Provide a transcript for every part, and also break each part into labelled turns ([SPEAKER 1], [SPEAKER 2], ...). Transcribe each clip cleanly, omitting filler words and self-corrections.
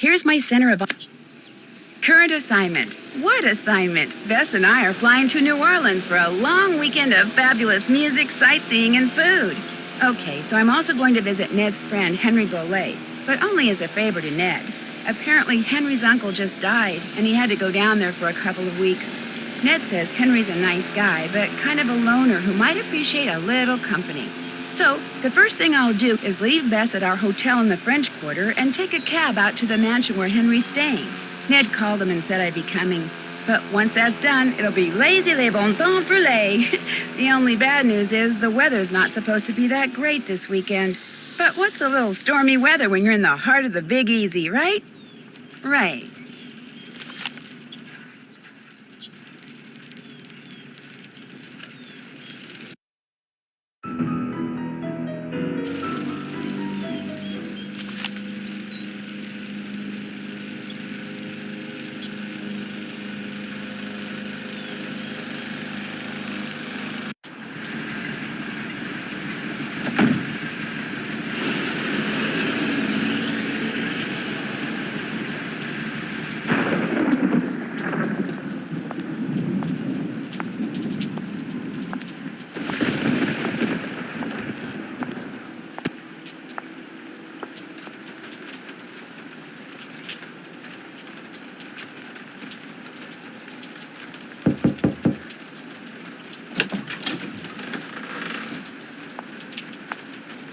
[SPEAKER 1] Here's my center of current assignment. What assignment? Bess and I are flying to New Orleans for a long weekend of fabulous music, sightseeing, and food. Okay, so I'm also going to visit Ned's friend, Henry Bollet, but only as a favor to Ned. Apparently, Henry's uncle just died, and he had to go down there for a couple of weeks. Ned says Henry's a nice guy, but kind of a loner who might appreciate a little company. So, the first thing I'll do is leave Bess at our hotel in the French Quarter and take a cab out to the mansion where Henry's staying. Ned called him and said I'd be coming. But once that's done, it'll be lazy les bon temps pour les. The only bad news is the weather's not supposed to be that great this weekend. But what's a little stormy weather when you're in the heart of the Big Easy, right? Right.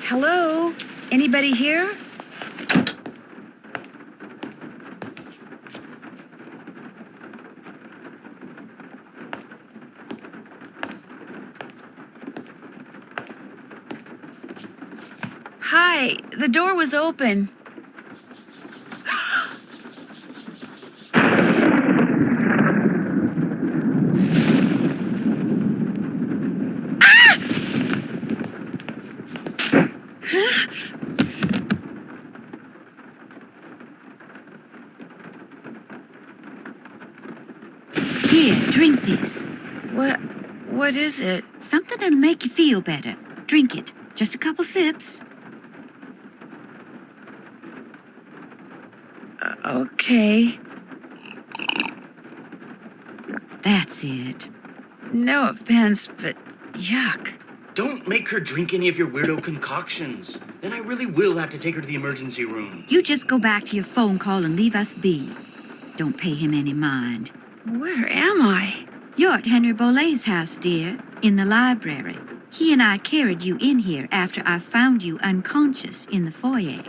[SPEAKER 1] Hello? Anybody here? Hi, the door was open.
[SPEAKER 2] Here, drink this.
[SPEAKER 1] What is it?
[SPEAKER 2] Something that'll make you feel better. Drink it. Just a couple sips.
[SPEAKER 1] Okay.
[SPEAKER 2] That's it.
[SPEAKER 1] No offense, but yuck.
[SPEAKER 3] Don't make her drink any of your weirdo concoctions. Then I really will have to take her to the emergency room.
[SPEAKER 2] You just go back to your phone call and leave us be. Don't pay him any mind.
[SPEAKER 1] Where am I?
[SPEAKER 2] You're at Henry Bollet's house, dear, in the library. He and I carried you in here after I found you unconscious in the foyer.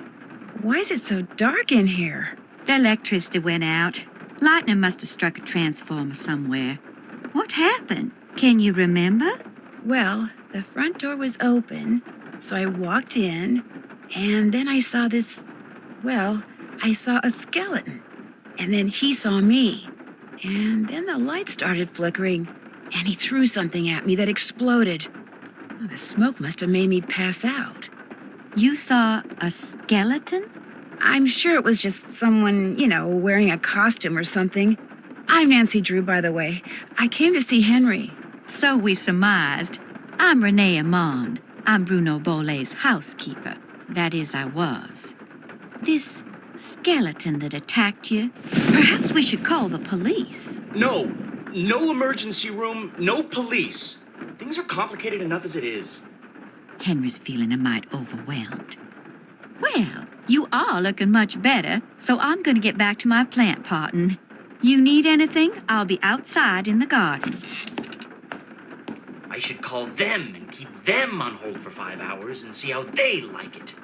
[SPEAKER 1] Why is it so dark in here?
[SPEAKER 2] The electricity went out. Lightning must have struck a transformer somewhere. What happened? Can you remember?
[SPEAKER 1] Well, the front door was open, so I walked in, and then I saw I saw a skeleton. And then he saw me. And then the light started flickering, and he threw something at me that exploded. The smoke must have made me pass out.
[SPEAKER 2] You saw a skeleton?
[SPEAKER 1] I'm sure it was just someone, wearing a costume or something. I'm Nancy Drew, by the way. I came to see Henry.
[SPEAKER 2] So we surmised. I'm Renee Amand. I'm Bruno Bollet's housekeeper. That is, I was. This skeleton that attacked you, perhaps we should call the police.
[SPEAKER 3] No emergency room, no police. Things are complicated enough as it is.
[SPEAKER 2] Henry's feeling a mite overwhelmed. Well, you are looking much better, so I'm going to get back to my plant potting. You need anything? I'll be outside in the garden.
[SPEAKER 3] I should call them and keep them on hold for 5 hours and see how they like it.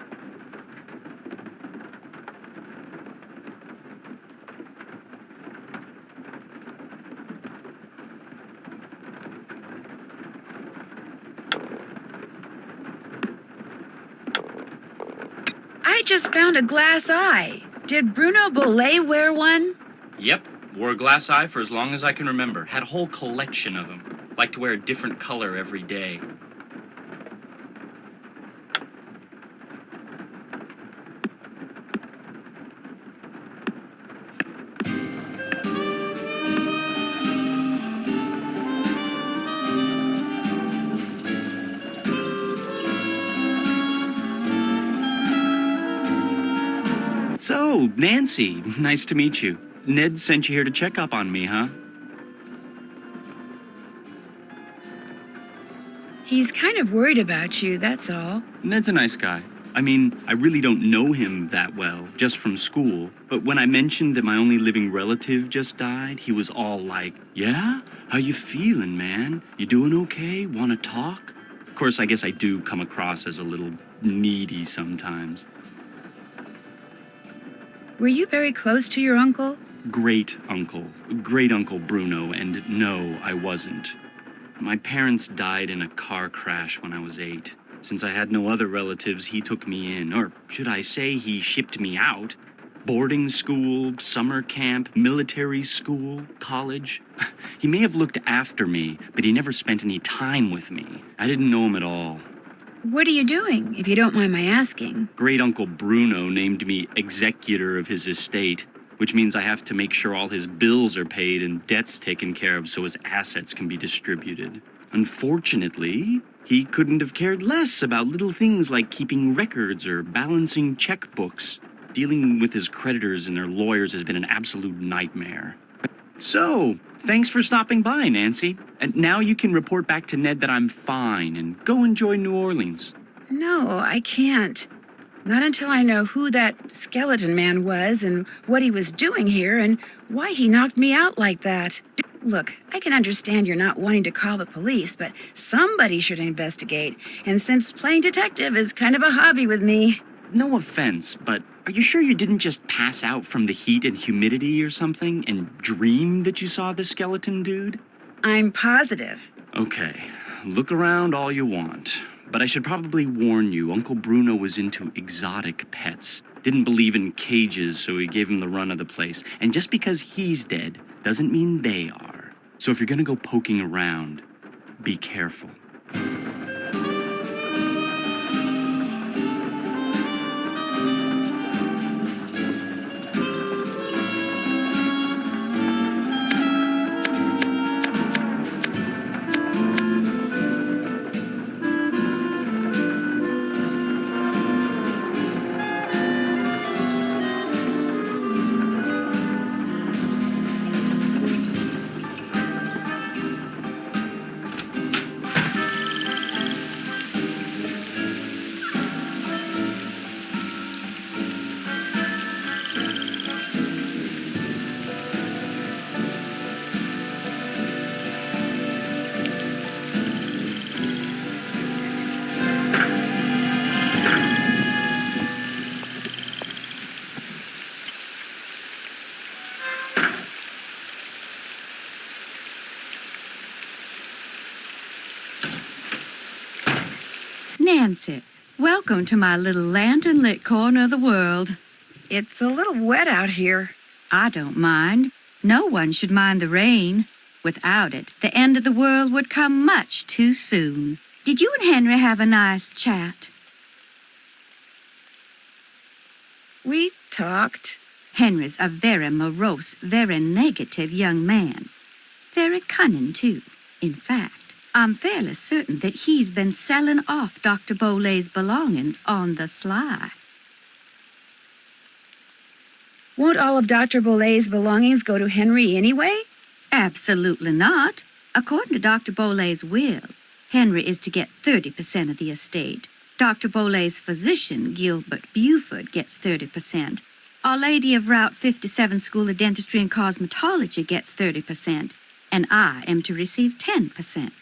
[SPEAKER 1] I just found a glass eye. Did Bruno Bollet wear one?
[SPEAKER 4] Yep, wore a glass eye for as long as I can remember. Had a whole collection of them. Liked to wear a different color every day. So, Nancy, nice to meet you. Ned sent you here to check up on me, huh?
[SPEAKER 1] He's kind of worried about you, that's all.
[SPEAKER 4] Ned's a nice guy. I mean, I really don't know him that well, just from school. But when I mentioned that my only living relative just died, he was all like, "Yeah? How you feeling, man? You doing okay? Wanna talk?" Of course, I guess I do come across as a little needy sometimes.
[SPEAKER 1] Were you very close to your uncle?
[SPEAKER 4] Great Uncle Bruno, and no, I wasn't. My parents died in a car crash when I was 8. Since I had no other relatives, he took me in, or should I say he shipped me out. Boarding school, summer camp, military school, college. He may have looked after me, but he never spent any time with me. I didn't know him at all.
[SPEAKER 1] What are you doing, if you don't mind my asking?
[SPEAKER 4] Great Uncle Bruno named me executor of his estate, which means I have to make sure all his bills are paid and debts taken care of so his assets can be distributed. Unfortunately, he couldn't have cared less about little things like keeping records or balancing checkbooks. Dealing with his creditors and their lawyers has been an absolute nightmare. So, thanks for stopping by, Nancy. And now you can report back to Ned that I'm fine and go enjoy New Orleans.
[SPEAKER 1] No, I can't. Not until I know who that skeleton man was and what he was doing here and why he knocked me out like that. Look, I can understand you're not wanting to call the police, but somebody should investigate. And since playing detective is kind of a hobby with me.
[SPEAKER 4] No offense, but are you sure you didn't just pass out from the heat and humidity or something and dream that you saw the skeleton dude?
[SPEAKER 1] I'm positive.
[SPEAKER 4] Okay, look around all you want. But I should probably warn you, Uncle Bruno was into exotic pets. Didn't believe in cages, so he gave him the run of the place. And just because he's dead doesn't mean they are. So if you're gonna go poking around, be careful.
[SPEAKER 2] Nancy, welcome to my little lantern-lit corner of the world.
[SPEAKER 1] It's a little wet out here.
[SPEAKER 2] I don't mind. No one should mind the rain. Without it, the end of the world would come much too soon. Did you and Henry have a nice chat?
[SPEAKER 1] We talked.
[SPEAKER 2] Henry's a very morose, very negative young man. Very cunning, too. In fact, I'm fairly certain that he's been selling off Dr. Bolay's belongings on the sly.
[SPEAKER 1] Won't all of Dr. Bolay's belongings go to Henry anyway?
[SPEAKER 2] Absolutely not. According to Dr. Bolay's will, Henry is to get 30% of the estate. Dr. Bolay's physician, Gilbert Buford, gets 30%. Our Lady of Route 57 School of Dentistry and Cosmetology gets 30%. And I am to receive 10%.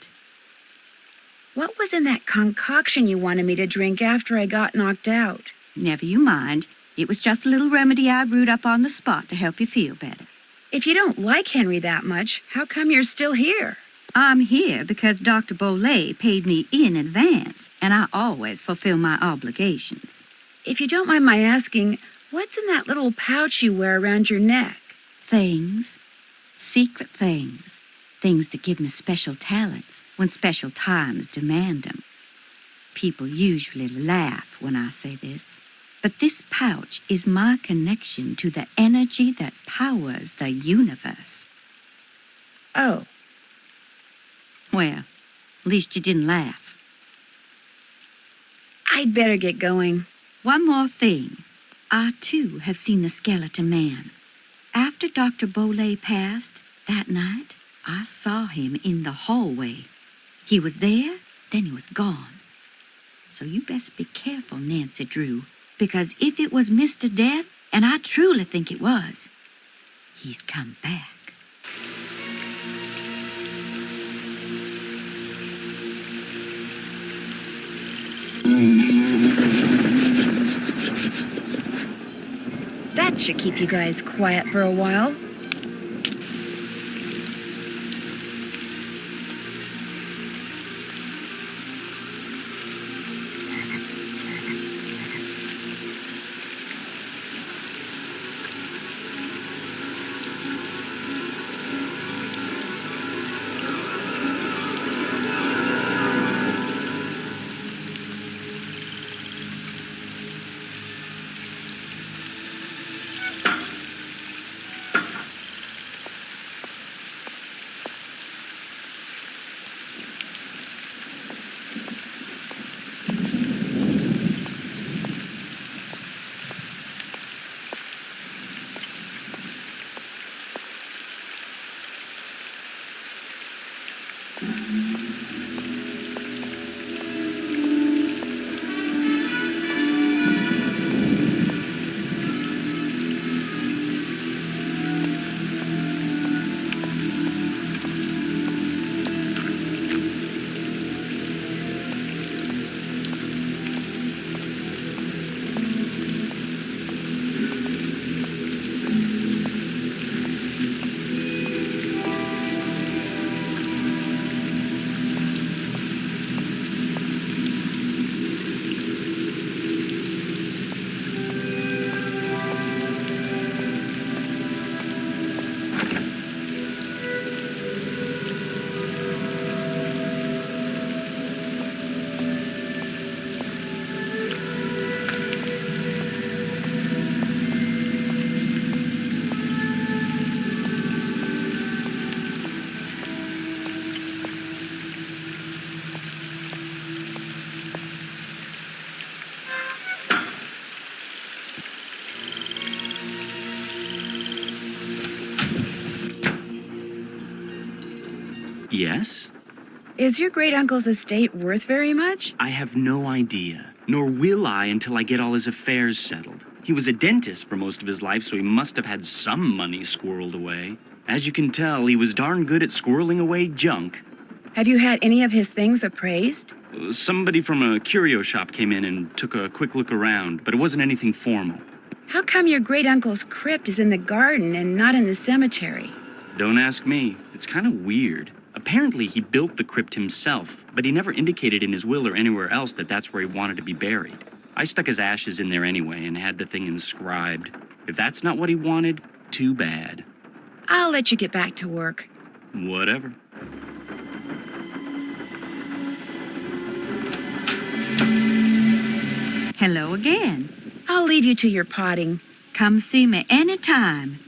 [SPEAKER 1] What was in that concoction you wanted me to drink after I got knocked out?
[SPEAKER 2] Never you mind. It was just a little remedy I brewed up on the spot to help you feel better.
[SPEAKER 1] If you don't like Henry that much, how come you're still here?
[SPEAKER 2] I'm here because Dr. Bolay paid me in advance, and I always fulfill my obligations.
[SPEAKER 1] If you don't mind my asking, what's in that little pouch you wear around your neck?
[SPEAKER 2] Things. Secret things. Things that give me special talents when special times demand them. People usually laugh when I say this, but this pouch is my connection to the energy that powers the universe.
[SPEAKER 1] Oh.
[SPEAKER 2] Well, at least you didn't laugh.
[SPEAKER 1] I'd better get going.
[SPEAKER 2] One more thing. I, too, have seen the skeleton man. After Dr. Boley passed that night, I saw him in the hallway. He was there, then he was gone. So you best be careful, Nancy Drew, because if it was Mr. Death, and I truly think it was, he's come back.
[SPEAKER 1] That should keep you guys quiet for a while.
[SPEAKER 4] Yes?
[SPEAKER 1] Is your great-uncle's estate worth very much?
[SPEAKER 4] I have no idea, nor will I until I get all his affairs settled. He was a dentist for most of his life, so he must have had some money squirreled away. As you can tell, he was darn good at squirreling away junk.
[SPEAKER 1] Have you had any of his things appraised?
[SPEAKER 4] Somebody from a curio shop came in and took a quick look around, but it wasn't anything formal.
[SPEAKER 1] How come your great-uncle's crypt is in the garden and not in the cemetery?
[SPEAKER 4] Don't ask me. It's kind of weird. Apparently, he built the crypt himself, but he never indicated in his will or anywhere else that that's where he wanted to be buried. I stuck his ashes in there anyway and had the thing inscribed. If that's not what he wanted, too bad.
[SPEAKER 1] I'll let you get back to work.
[SPEAKER 4] Whatever.
[SPEAKER 2] Hello again.
[SPEAKER 1] I'll leave you to your potting.
[SPEAKER 2] Come see me anytime.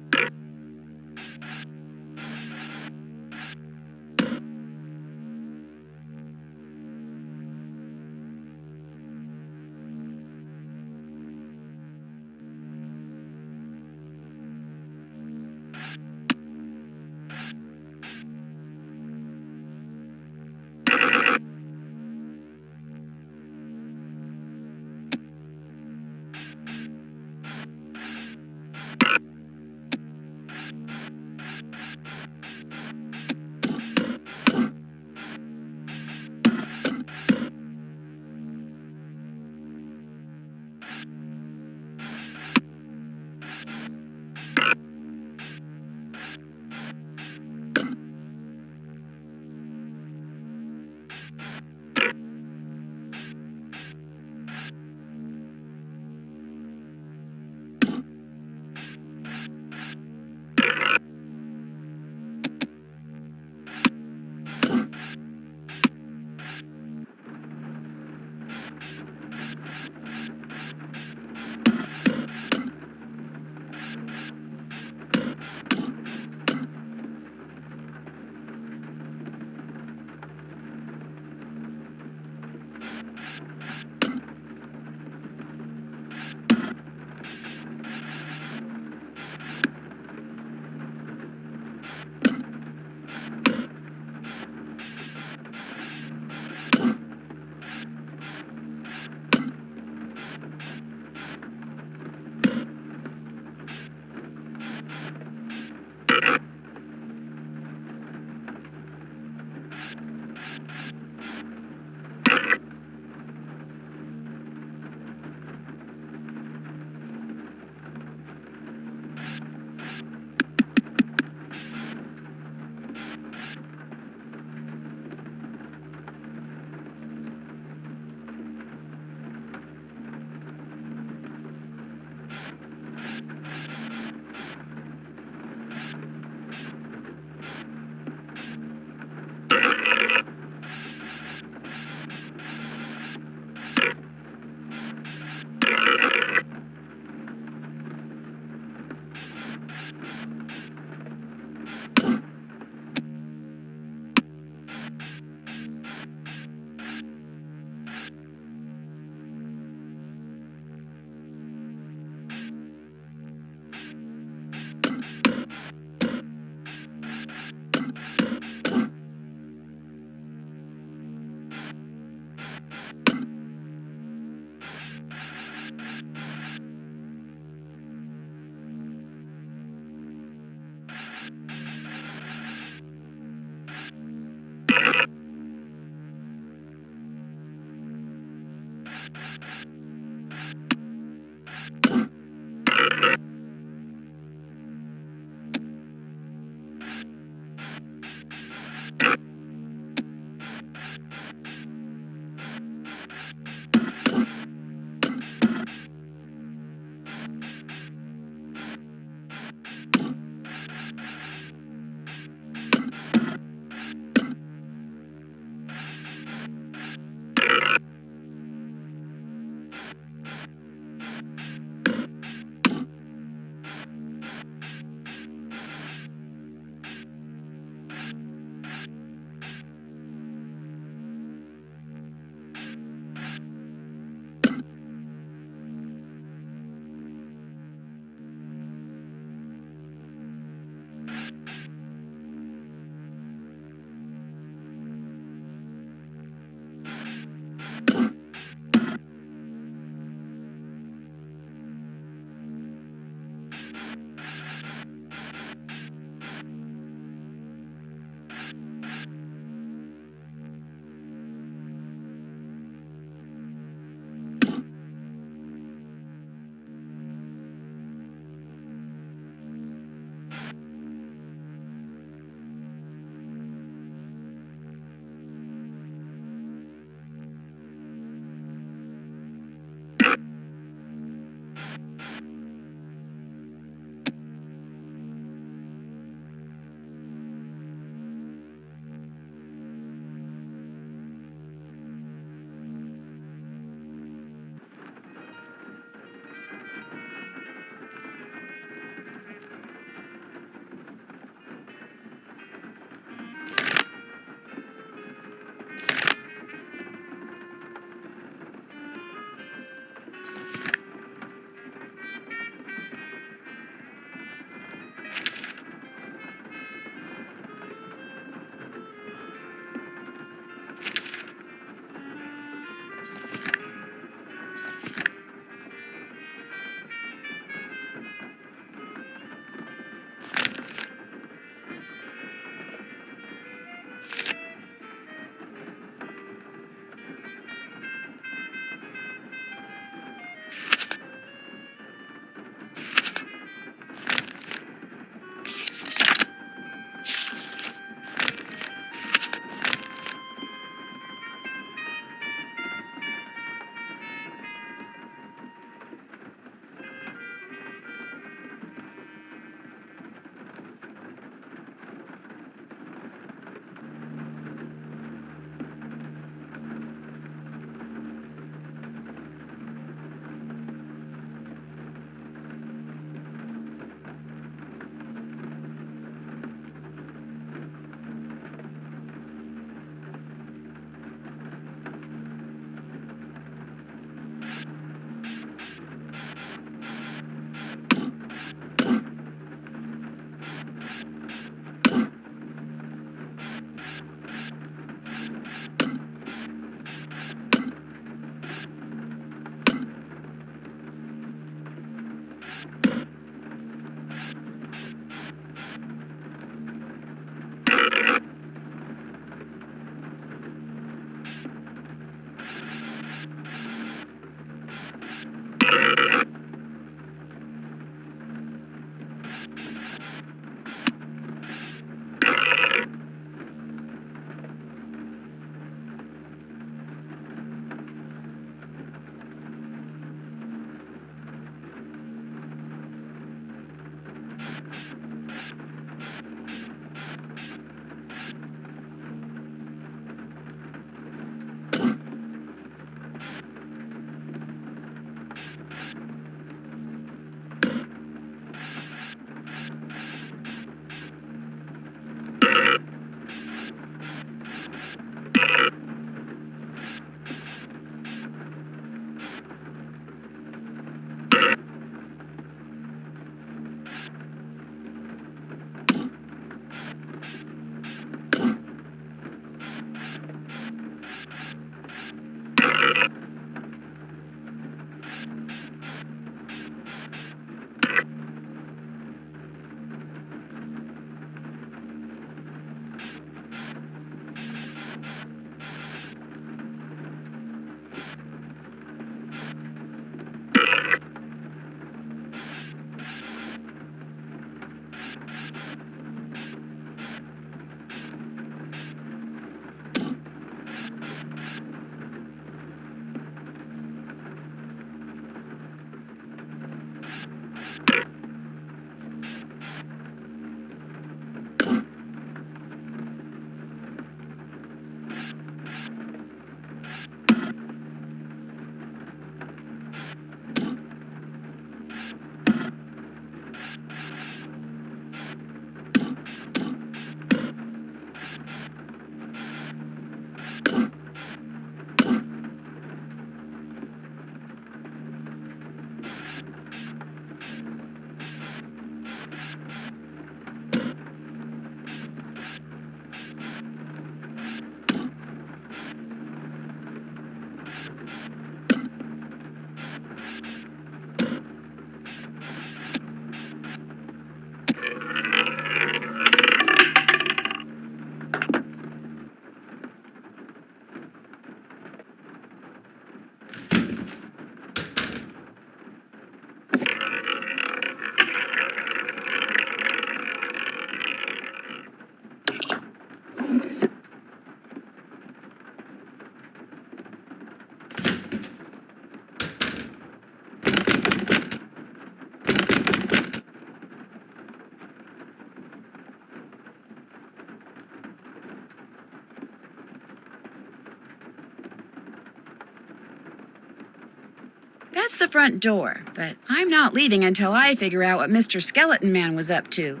[SPEAKER 1] That's the front door, but I'm not leaving until I figure out what Mr. Skeleton Man was up to.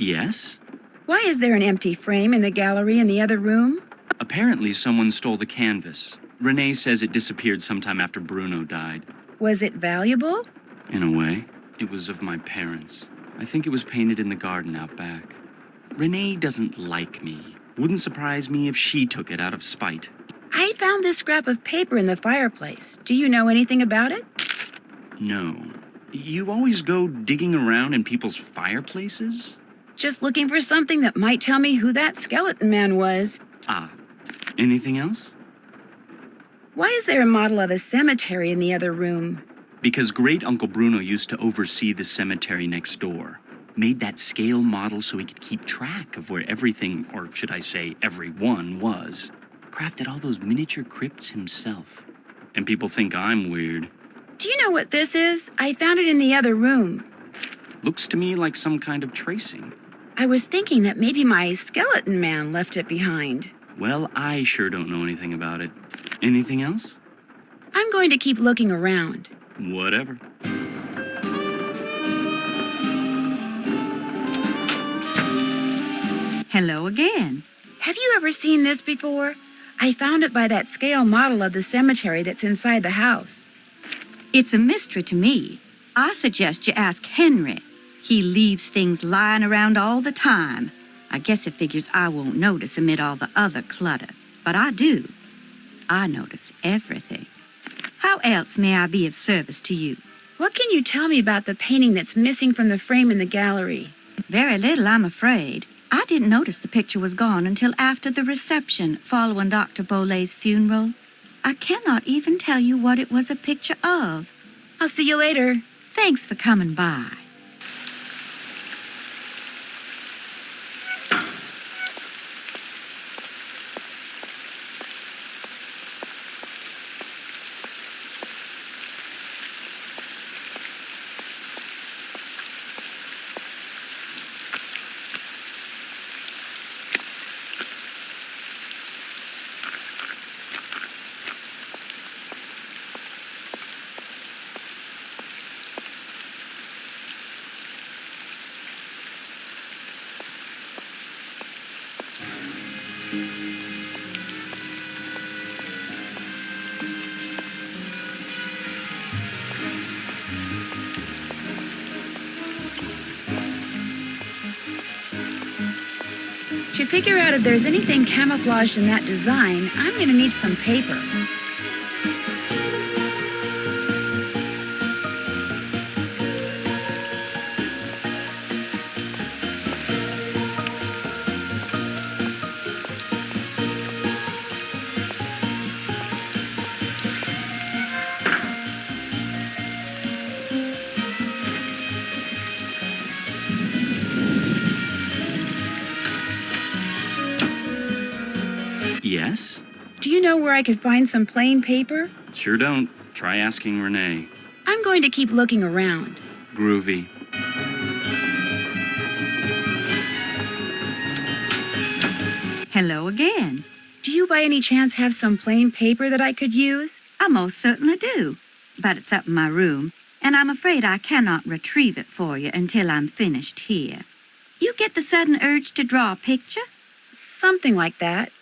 [SPEAKER 4] Yes?
[SPEAKER 1] Why is there an empty frame in the gallery in the other room?
[SPEAKER 4] Apparently, someone stole the canvas. Renee says it disappeared sometime after Bruno died.
[SPEAKER 1] Was it valuable?
[SPEAKER 4] In a way, it was of my parents. I think it was painted in the garden out back. Renee doesn't like me. Wouldn't surprise me if she took it out of spite.
[SPEAKER 1] I found this scrap of paper in the fireplace. Do you know anything about it?
[SPEAKER 4] No. You always go digging around in people's fireplaces?
[SPEAKER 1] Just looking for something that might tell me who that skeleton man was.
[SPEAKER 4] Ah. Anything else?
[SPEAKER 1] Why is there a model of a cemetery in the other room?
[SPEAKER 4] Because Great Uncle Bruno used to oversee the cemetery next door. Made that scale model so he could keep track of where everything, or should I say everyone, was. Crafted all those miniature crypts himself. And people think I'm weird.
[SPEAKER 1] Do you know what this is? I found it in the other room.
[SPEAKER 4] Looks to me like some kind of tracing.
[SPEAKER 1] I was thinking that maybe my skeleton man left it behind.
[SPEAKER 4] Well, I sure don't know anything about it. Anything else?
[SPEAKER 1] I'm going to keep looking around.
[SPEAKER 4] Whatever.
[SPEAKER 2] Hello again.
[SPEAKER 1] Have you ever seen this before? I found it by that scale model of the cemetery that's inside the house.
[SPEAKER 2] It's a mystery to me. I suggest you ask Henry. He leaves things lying around all the time. I guess it figures I won't notice amid all the other clutter. But I do. I notice everything. How else may I be of service to you?
[SPEAKER 1] What can you tell me about the painting that's missing from the frame in the gallery?
[SPEAKER 2] Very little, I'm afraid. I didn't notice the picture was gone until after the reception following Dr. Bolay's funeral. I cannot even tell you what it was a picture of.
[SPEAKER 1] I'll see you later.
[SPEAKER 2] Thanks for coming by.
[SPEAKER 1] To figure out if there's anything camouflaged in that design, I'm going to need some paper.
[SPEAKER 4] Yes?
[SPEAKER 1] Do you know where I could find some plain paper?
[SPEAKER 4] Sure don't. Try asking Renee.
[SPEAKER 1] I'm going to keep looking around.
[SPEAKER 4] Groovy.
[SPEAKER 2] Hello again.
[SPEAKER 1] Do you by any chance have some plain paper that I could use?
[SPEAKER 2] I most certainly do. But it's up in my room, and I'm afraid I cannot retrieve it for you until I'm finished here. You get the sudden urge to draw a picture?
[SPEAKER 1] Something like that.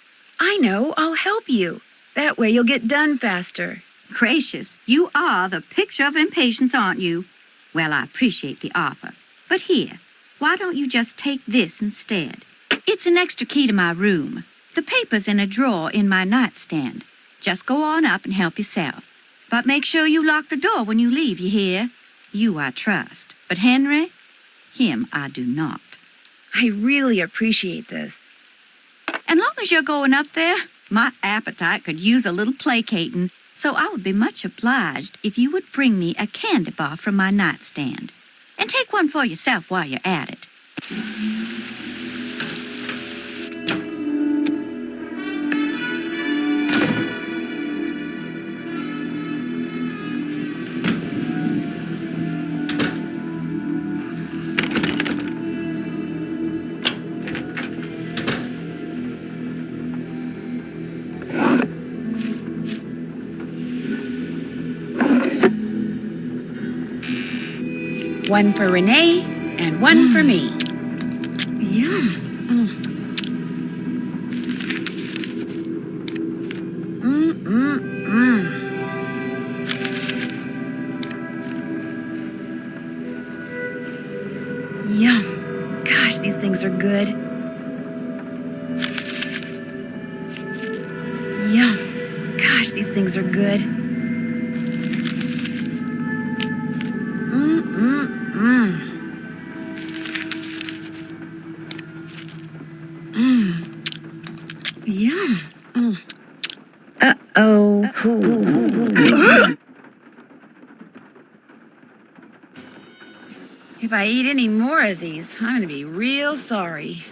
[SPEAKER 1] I know, I'll help you. That way you'll get done faster.
[SPEAKER 2] Gracious, you are the picture of impatience, aren't you? Well, I appreciate the offer. But here, why don't you just take this instead? It's an extra key to my room. The paper's in a drawer in my nightstand. Just go on up and help yourself. But make sure you lock the door when you leave, you hear? You I trust. But Henry, him I do not.
[SPEAKER 1] I really appreciate this.
[SPEAKER 2] And long as you're going up there, my appetite could use a little placating, so I would be much obliged if you would bring me a candy bar from my nightstand. And take one for yourself while you're at it.
[SPEAKER 1] One for Renee and one for me. Yum. Yum. Gosh, these things are good. Yum. Gosh, these things are good. Yum. Uh-oh. If I eat any more of these, I'm going to be real sorry.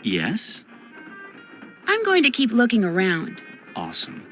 [SPEAKER 4] Yes?
[SPEAKER 1] I'm going to keep looking around.
[SPEAKER 4] Awesome.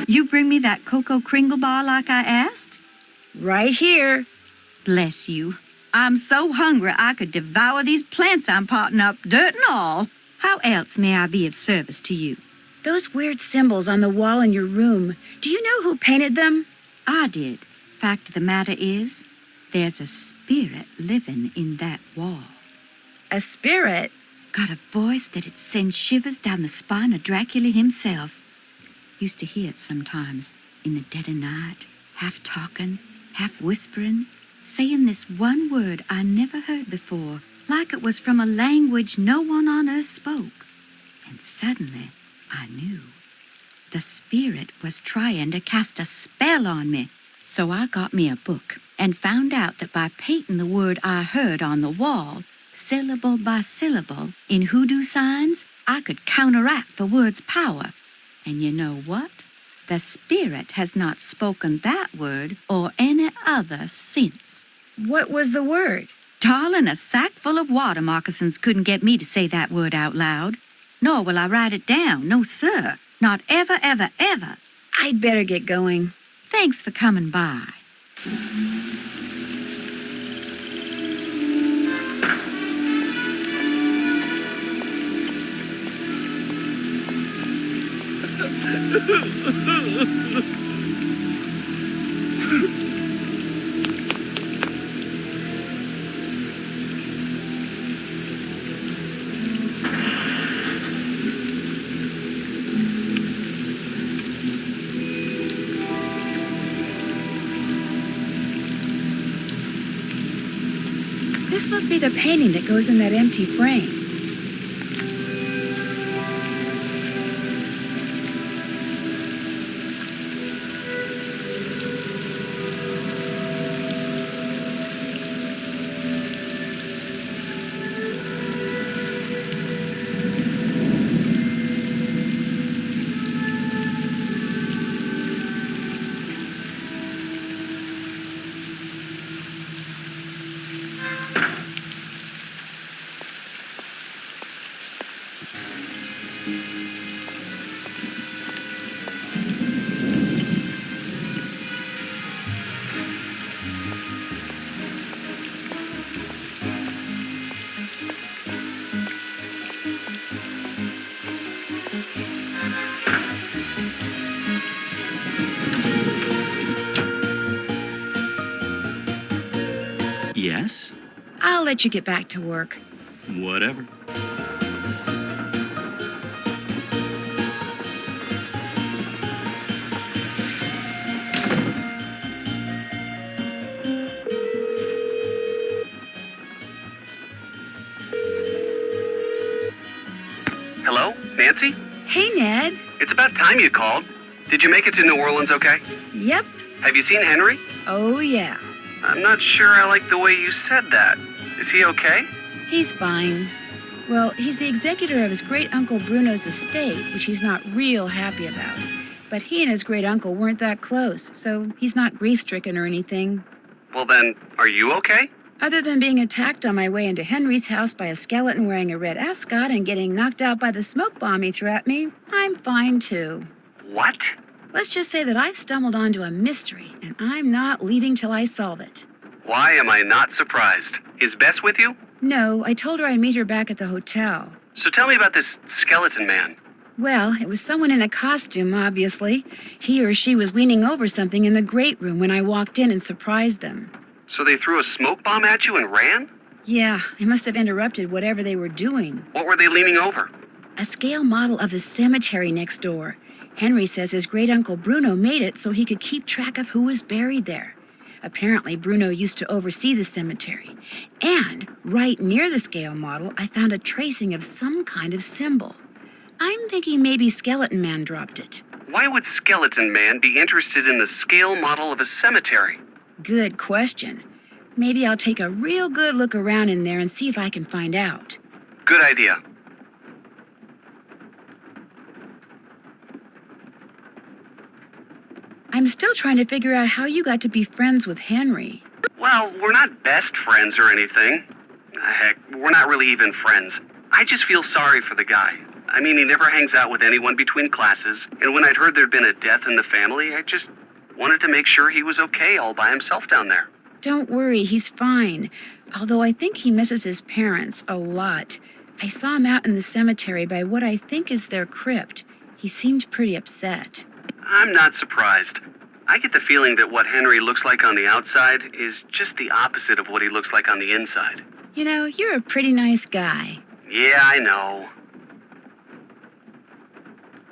[SPEAKER 2] You bring me that Cocoa Kringle bar like I asked?
[SPEAKER 1] Right here.
[SPEAKER 2] Bless you. I'm so hungry I could devour these plants I'm potting up, dirt and all. How else may I be of service to you?
[SPEAKER 1] Those weird symbols on the wall in your room. Do you know who painted them?
[SPEAKER 2] I did. Fact of the matter is, there's a spirit living in that wall.
[SPEAKER 1] A spirit?
[SPEAKER 2] Got a voice that'd send shivers down the spine of Dracula himself. Used to hear it sometimes, in the dead of night, half talking, half whispering, saying this one word I never heard before, like it was from a language no one on earth spoke. And suddenly, I knew. The spirit was trying to cast a spell on me. So I got me a book and found out that by painting the word I heard on the wall, syllable by syllable, in hoodoo signs, I could counteract the word's power. And you know what? The spirit has not spoken that word or any other since.
[SPEAKER 1] What was the word?
[SPEAKER 2] Darling, a sack full of water moccasins couldn't get me to say that word out loud. Nor will I write it down. No, sir. Not ever, ever, ever.
[SPEAKER 1] I'd better get going.
[SPEAKER 2] Thanks for coming by.
[SPEAKER 1] This must be the painting that goes in that empty frame.
[SPEAKER 4] Yes?
[SPEAKER 1] I'll let you get back to work.
[SPEAKER 4] Whatever.
[SPEAKER 5] Hello, Nancy?
[SPEAKER 1] Hey, Ned.
[SPEAKER 5] It's about time you called. Did you make it to New Orleans okay?
[SPEAKER 1] Yep.
[SPEAKER 5] Have you seen Henry?
[SPEAKER 1] Oh, yeah.
[SPEAKER 5] I'm not sure I like the way you said that. Is he okay?
[SPEAKER 1] He's fine. Well, he's the executor of his great-uncle Bruno's estate, which he's not real happy about. But he and his great-uncle weren't that close, so he's not grief-stricken or anything.
[SPEAKER 5] Well then, are you okay?
[SPEAKER 1] Other than being attacked on my way into Henry's house by a skeleton wearing a red ascot and getting knocked out by the smoke bomb he threw at me, I'm fine too.
[SPEAKER 5] What?
[SPEAKER 1] Let's just say that I've stumbled onto a mystery, and I'm not leaving till I solve it.
[SPEAKER 5] Why am I not surprised? Is Bess with you?
[SPEAKER 1] No, I told her I'd meet her back at the hotel.
[SPEAKER 5] So tell me about this skeleton man.
[SPEAKER 1] Well, it was someone in a costume, obviously. He or she was leaning over something in the great room when I walked in and surprised them.
[SPEAKER 5] So they threw a smoke bomb at you and ran?
[SPEAKER 1] Yeah, I must have interrupted whatever they were doing.
[SPEAKER 5] What were they leaning over?
[SPEAKER 1] A scale model of the cemetery next door. Henry says his great-uncle Bruno made it so he could keep track of who was buried there. Apparently, Bruno used to oversee the cemetery. And right near the scale model, I found a tracing of some kind of symbol. I'm thinking maybe Skeleton Man dropped it.
[SPEAKER 5] Why would Skeleton Man be interested in the scale model of a cemetery?
[SPEAKER 1] Good question. Maybe I'll take a real good look around in there and see if I can find out.
[SPEAKER 5] Good idea.
[SPEAKER 1] I'm still trying to figure out how you got to be friends with Henry.
[SPEAKER 5] Well, we're not best friends or anything. Heck, we're not really even friends. I just feel sorry for the guy. I mean, he never hangs out with anyone between classes, and when I'd heard there'd been a death in the family, I just wanted to make sure he was okay all by himself down there.
[SPEAKER 1] Don't worry, he's fine. Although I think he misses his parents a lot. I saw him out in the cemetery by what I think is their crypt. He seemed pretty upset.
[SPEAKER 5] I'm not surprised. I get the feeling that what Henry looks like on the outside is just the opposite of what he looks like on the inside.
[SPEAKER 1] You know, you're a pretty nice guy.
[SPEAKER 5] Yeah, I know.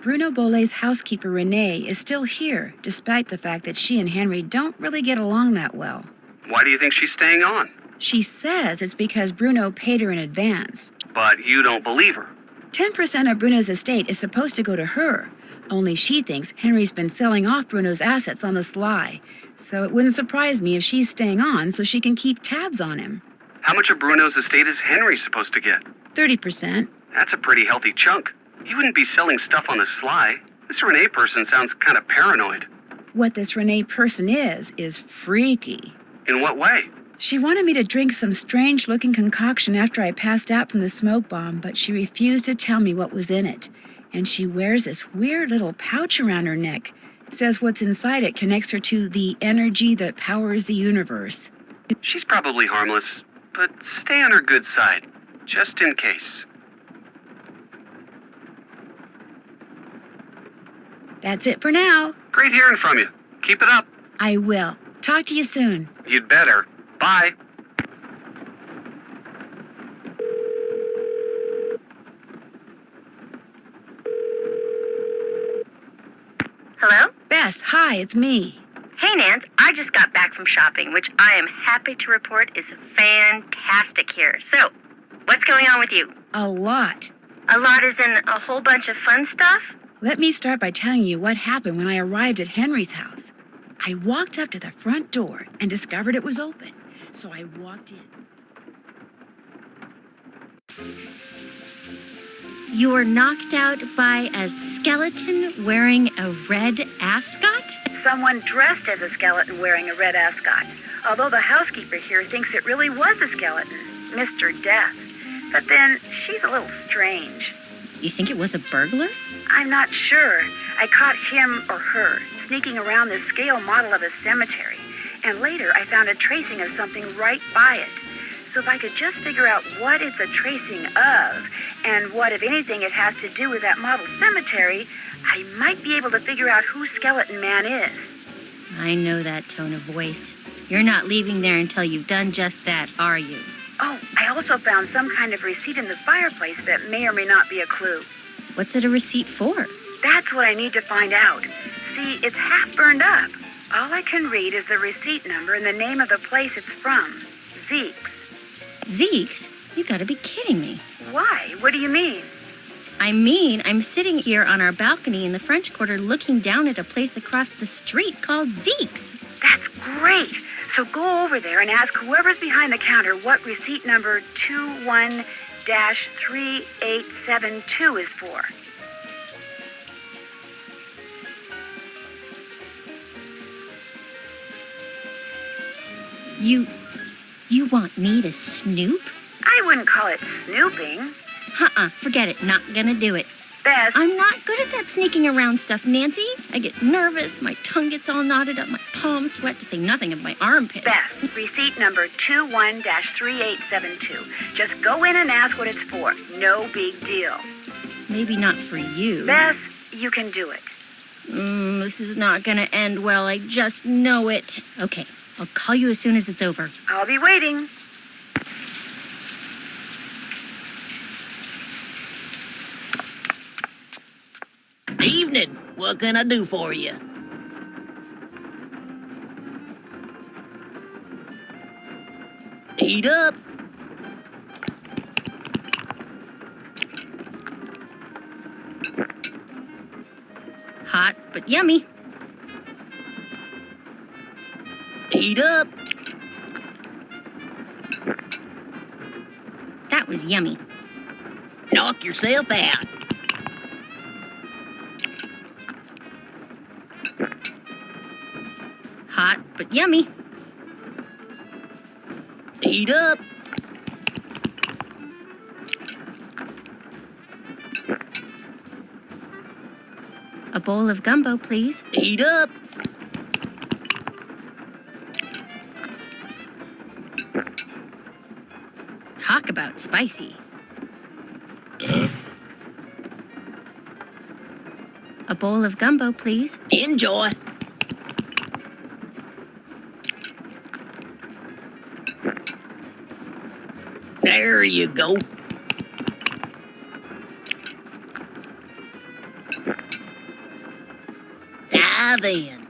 [SPEAKER 1] Bruno Bolet's housekeeper, Renee, is still here, despite the fact that she and Henry don't really get along that well.
[SPEAKER 5] Why do you think she's staying on?
[SPEAKER 1] She says it's because Bruno paid her in advance.
[SPEAKER 5] But you don't believe her.
[SPEAKER 1] 10% of Bruno's estate is supposed to go to her. Only she thinks Henry's been selling off Bruno's assets on the sly. So it wouldn't surprise me if she's staying on so she can keep tabs on him.
[SPEAKER 5] How much of Bruno's estate is Henry supposed to get?
[SPEAKER 1] 30%.
[SPEAKER 5] That's a pretty healthy chunk. He wouldn't be selling stuff on the sly. This Renee person sounds kind of paranoid.
[SPEAKER 1] What this Renee person is freaky.
[SPEAKER 5] In what way?
[SPEAKER 1] She wanted me to drink some strange-looking concoction after I passed out from the smoke bomb, but she refused to tell me what was in it. And she wears this weird little pouch around her neck. Says what's inside it connects her to the energy that powers the universe.
[SPEAKER 5] She's probably harmless, but stay on her good side, just in case.
[SPEAKER 1] That's it for now.
[SPEAKER 5] Great hearing from you. Keep it up.
[SPEAKER 1] I will. Talk to you soon.
[SPEAKER 5] You'd better. Bye.
[SPEAKER 6] Hello?
[SPEAKER 1] Bess, hi, it's me.
[SPEAKER 6] Hey, Nance. I just got back from shopping, which I am happy to report is fantastic here. So, what's going on with you?
[SPEAKER 1] A lot.
[SPEAKER 6] A lot is in a whole bunch of fun stuff?
[SPEAKER 1] Let me start by telling you what happened when I arrived at Henry's house. I walked up to the front door and discovered it was open, so I walked in.
[SPEAKER 2] You were knocked out by a skeleton wearing a red ascot?
[SPEAKER 1] Someone dressed as a skeleton wearing a red ascot, although the housekeeper here thinks it really was a skeleton, Mr. Death. But then, she's a little strange.
[SPEAKER 2] You think it was a burglar?
[SPEAKER 1] I'm not sure. I caught him or her sneaking around the scale model of a cemetery, and later I found a tracing of something right by it. So if I could just figure out what it's a tracing of, and what, if anything, it has to do with that model cemetery, I might be able to figure out who Skeleton Man is.
[SPEAKER 2] I know that tone of voice. You're not leaving there until you've done just that, are you?
[SPEAKER 1] Oh, I also found some kind of receipt in the fireplace that may or may not be a clue.
[SPEAKER 2] What's it a receipt for?
[SPEAKER 1] That's what I need to find out. See, it's half burned up. All I can read is the receipt number and the name of the place it's from. Zeke's.
[SPEAKER 2] Zeke's? You gotta be kidding me.
[SPEAKER 1] Why? What do you mean?
[SPEAKER 2] I mean, I'm sitting here on our balcony in the French Quarter looking down at a place across the street called Zeke's.
[SPEAKER 1] That's great. So go over there and ask whoever's behind the counter what receipt number 21-3872 is for.
[SPEAKER 2] You want me to snoop?
[SPEAKER 1] I wouldn't call it snooping.
[SPEAKER 2] Forget it. Not gonna do it.
[SPEAKER 1] Bess,
[SPEAKER 2] I'm not good at that sneaking around stuff, Nancy. I get nervous, my tongue gets all knotted up, my palms sweat, to say nothing of my armpits.
[SPEAKER 1] Bess, receipt number 21-3872. Just go in and ask what it's for. No big deal.
[SPEAKER 2] Maybe not for you.
[SPEAKER 1] Bess, you can do it.
[SPEAKER 2] This is not gonna end well. I just know it. Okay, I'll call you as soon as it's over.
[SPEAKER 1] I'll be waiting.
[SPEAKER 7] Evening. What can I do for you? Eat up.
[SPEAKER 2] Hot, but yummy.
[SPEAKER 7] Eat up.
[SPEAKER 2] That was yummy.
[SPEAKER 7] Knock yourself out.
[SPEAKER 2] Hot, but yummy.
[SPEAKER 7] Eat up.
[SPEAKER 2] A bowl of gumbo, please.
[SPEAKER 7] Eat up.
[SPEAKER 2] Talk about spicy. A bowl of gumbo, please.
[SPEAKER 7] Enjoy. There you go. Dive in.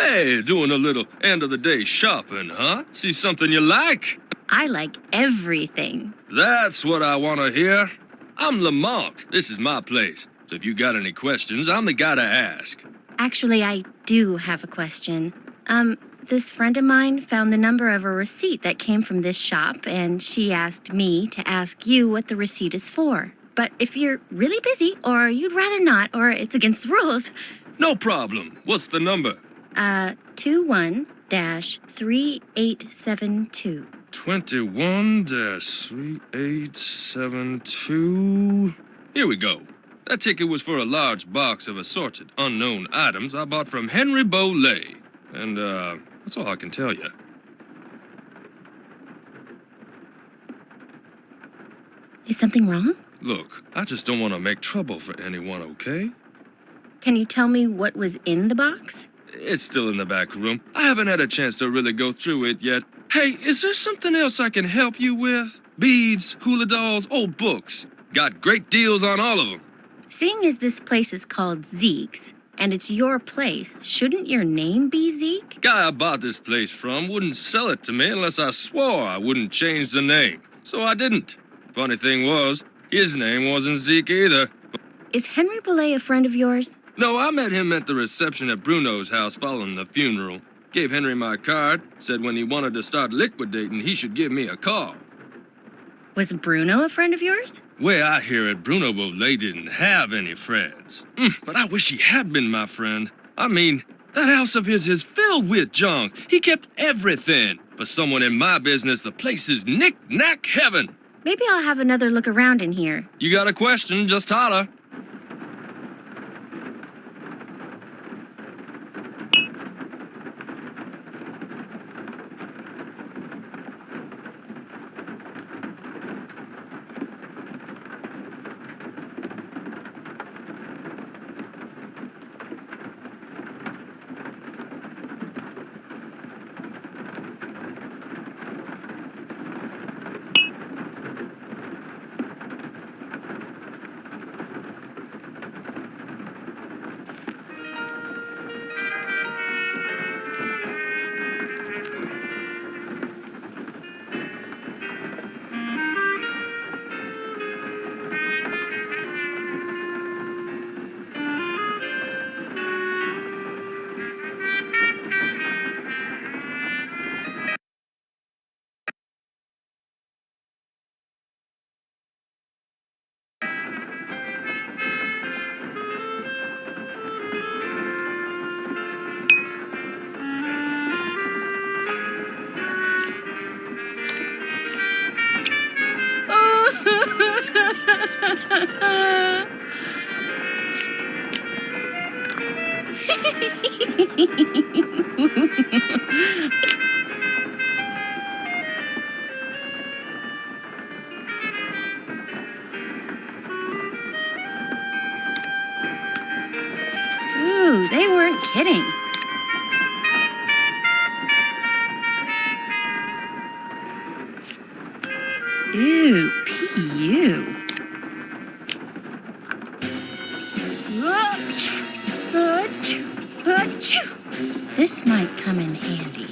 [SPEAKER 8] Hey, doing a little end of the day shopping, huh? See something you like?
[SPEAKER 6] I like everything.
[SPEAKER 8] That's what I want to hear. I'm Lamont. This is my place. So if you got any questions, I'm the guy to ask.
[SPEAKER 6] Actually, I do have a question. This friend of mine found the number of a receipt that came from this shop, and she asked me to ask you what the receipt is for. But if you're really busy, or you'd rather not, or it's against the rules,
[SPEAKER 8] No problem. What's the number?
[SPEAKER 6] 21-3872.
[SPEAKER 8] 21-3872. Here we go. That ticket was for a large box of assorted unknown items I bought from Henry Bolay. And, that's all I can tell you.
[SPEAKER 6] Is something wrong?
[SPEAKER 8] Look, I just don't want to make trouble for anyone, okay?
[SPEAKER 6] Can you tell me what was in the box?
[SPEAKER 8] It's still in the back room. I haven't had a chance to really go through it yet. Hey, is there something else I can help you with? Beads, hula dolls, old books. Got great deals on all of them.
[SPEAKER 6] Seeing as this place is called Zeke's, and it's your place, shouldn't your name be Zeke?
[SPEAKER 8] Guy I bought this place from wouldn't sell it to me unless I swore I wouldn't change the name. So I didn't. Funny thing was, his name wasn't Zeke either.
[SPEAKER 6] Is Henry Belay a friend of yours?
[SPEAKER 8] No, I met him at the reception at Bruno's house following the funeral. Gave Henry my card, said when he wanted to start liquidating, he should give me a call.
[SPEAKER 6] Was Bruno a friend of yours?
[SPEAKER 8] Way I hear it, Bruno Bolay didn't have any friends. But I wish he had been my friend. I mean, that house of his is filled with junk. He kept everything. For someone in my business, the place is knick-knack heaven.
[SPEAKER 6] Maybe I'll have another look around in here.
[SPEAKER 8] You got a question, just holler.
[SPEAKER 6] Ooh, they weren't kidding. Ew, P.U. This might come in handy.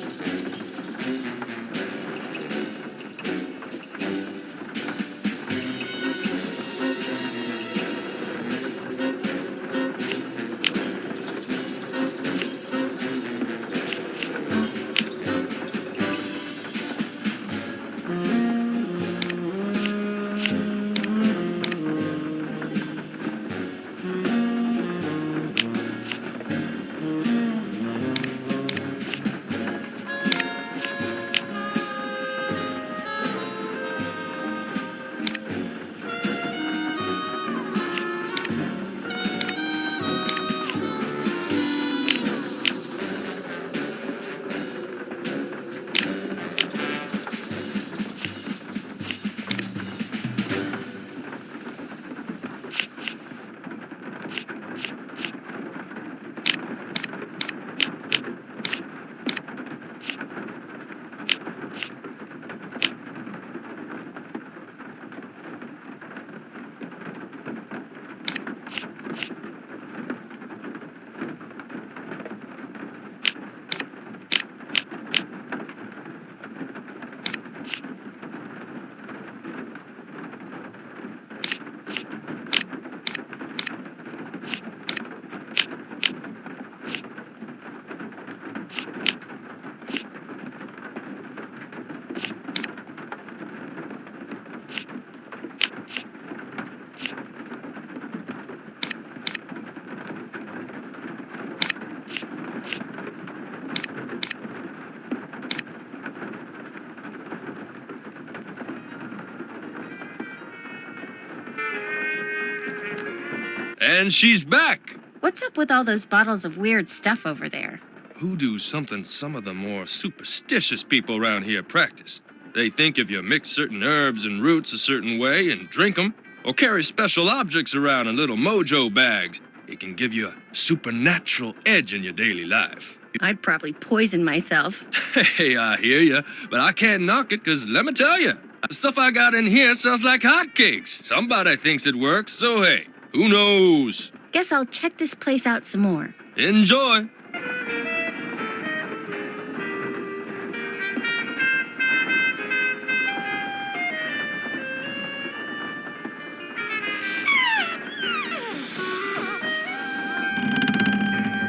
[SPEAKER 8] And she's back.
[SPEAKER 6] What's up with all those bottles of weird stuff over there?
[SPEAKER 8] Hoodoo's something some of the more superstitious people around here practice. They think if you mix certain herbs and roots a certain way and drink them, or carry special objects around in little mojo bags, it can give you a supernatural edge in your daily life.
[SPEAKER 6] I'd probably poison myself.
[SPEAKER 8] Hey, I hear ya, but I can't knock it, 'cause let me tell ya, the stuff I got in here sounds like hotcakes. Somebody thinks it works, so hey, who knows?
[SPEAKER 6] Guess I'll check this place out some more.
[SPEAKER 8] Enjoy.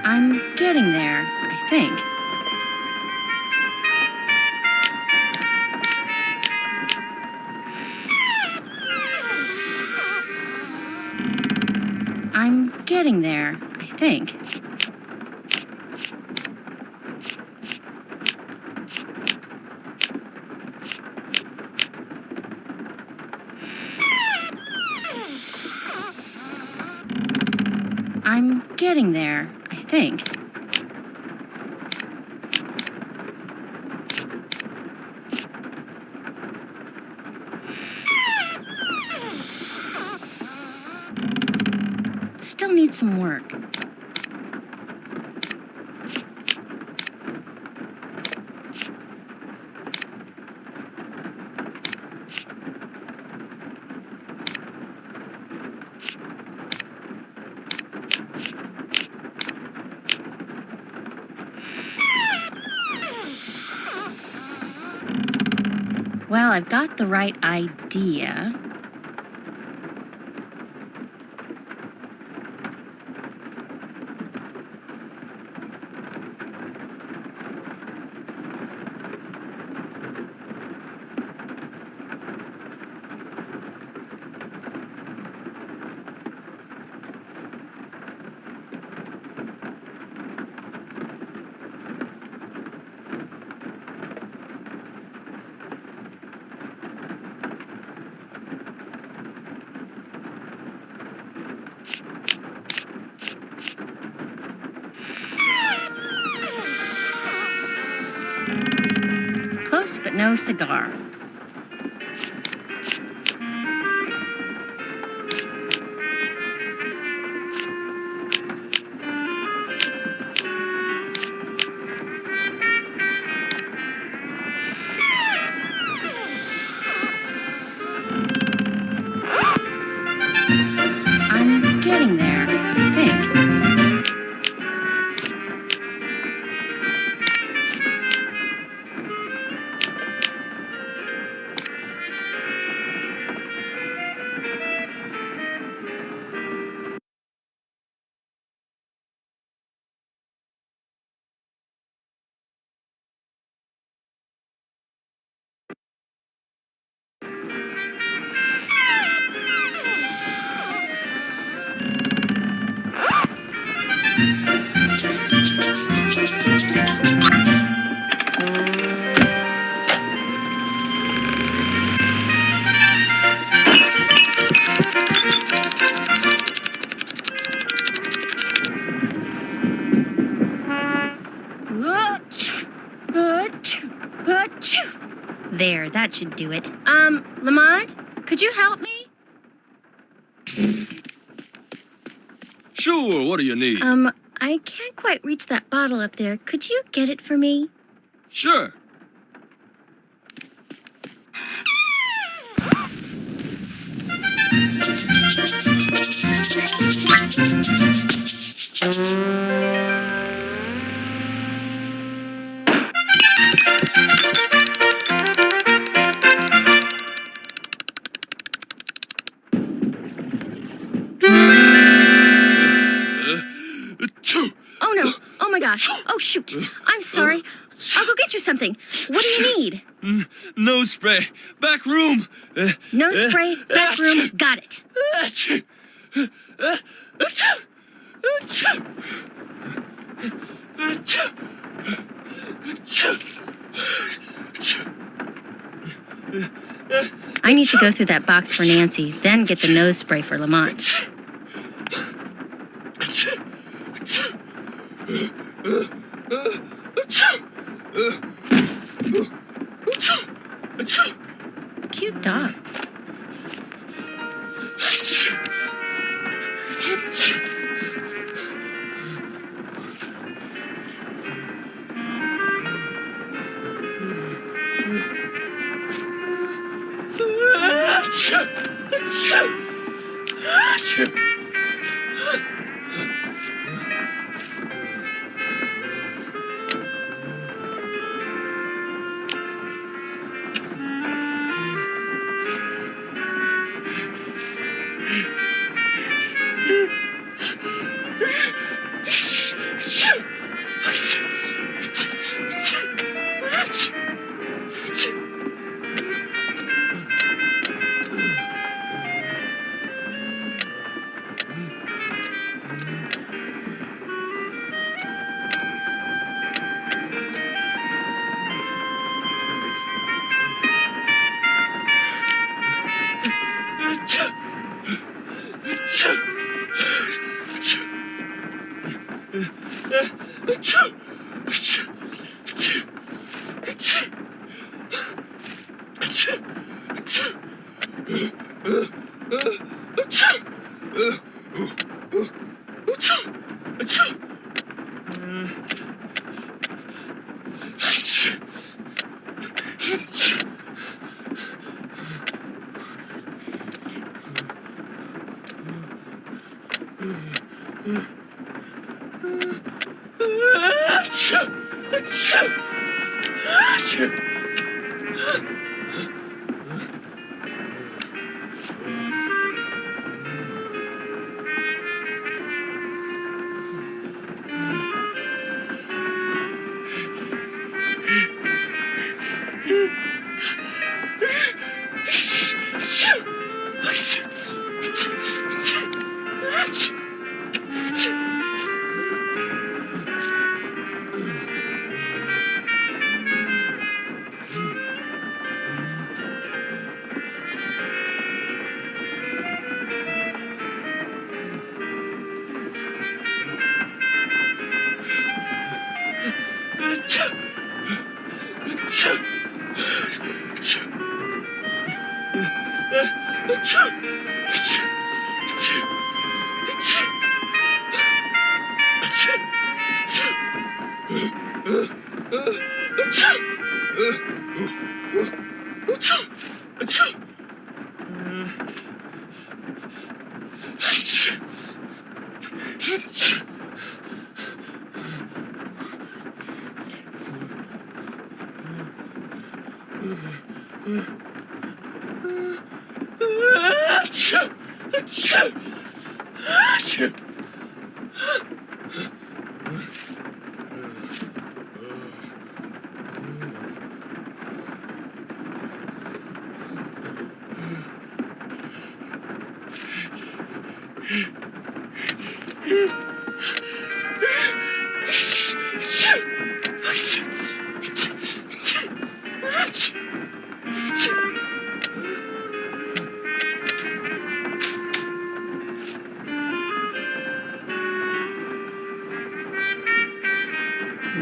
[SPEAKER 6] I'm getting there, I think. I'm getting there, I think. I'm getting there, I think. Still need some work. Well, I've got the right idea. Close but no cigar. I'm getting there, I think. There, that should do it. Lamont, could you help me?
[SPEAKER 8] Sure, what do you need?
[SPEAKER 6] I can't quite reach that bottle up there. Could you get it for me?
[SPEAKER 8] Sure.
[SPEAKER 6] Oh no! Oh my gosh! Oh shoot! I'm sorry. I'll go get you something. What do you need?
[SPEAKER 8] Nose spray. Back room.
[SPEAKER 6] No spray, back room, got it. I need to go through that box for Nancy, then get the nose spray for Lamont. Cute dog.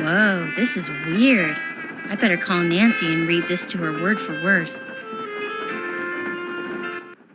[SPEAKER 6] Whoa, this is weird. I better call Nancy and read this to her word for word.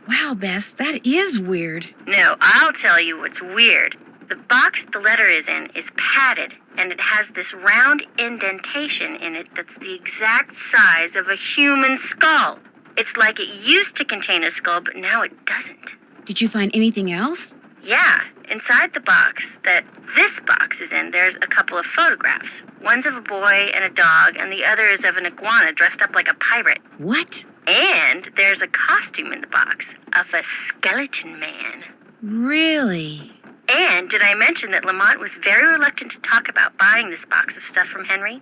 [SPEAKER 1] Wow, Bess, that is weird.
[SPEAKER 6] No, I'll tell you what's weird. The box the letter is in is padded, and it has this round indentation in it that's the exact size of a human skull. It's like it used to contain a skull, but now it doesn't.
[SPEAKER 1] Did you find anything else?
[SPEAKER 6] Yeah, inside the box that this box is in, there's a couple of photographs. One's of a boy and a dog, and the other is of an iguana dressed up like a pirate.
[SPEAKER 1] What?
[SPEAKER 6] And there's a costume in the box of a skeleton man.
[SPEAKER 1] Really?
[SPEAKER 6] And did I mention that Lamont was very reluctant to talk about buying this box of stuff from Henry?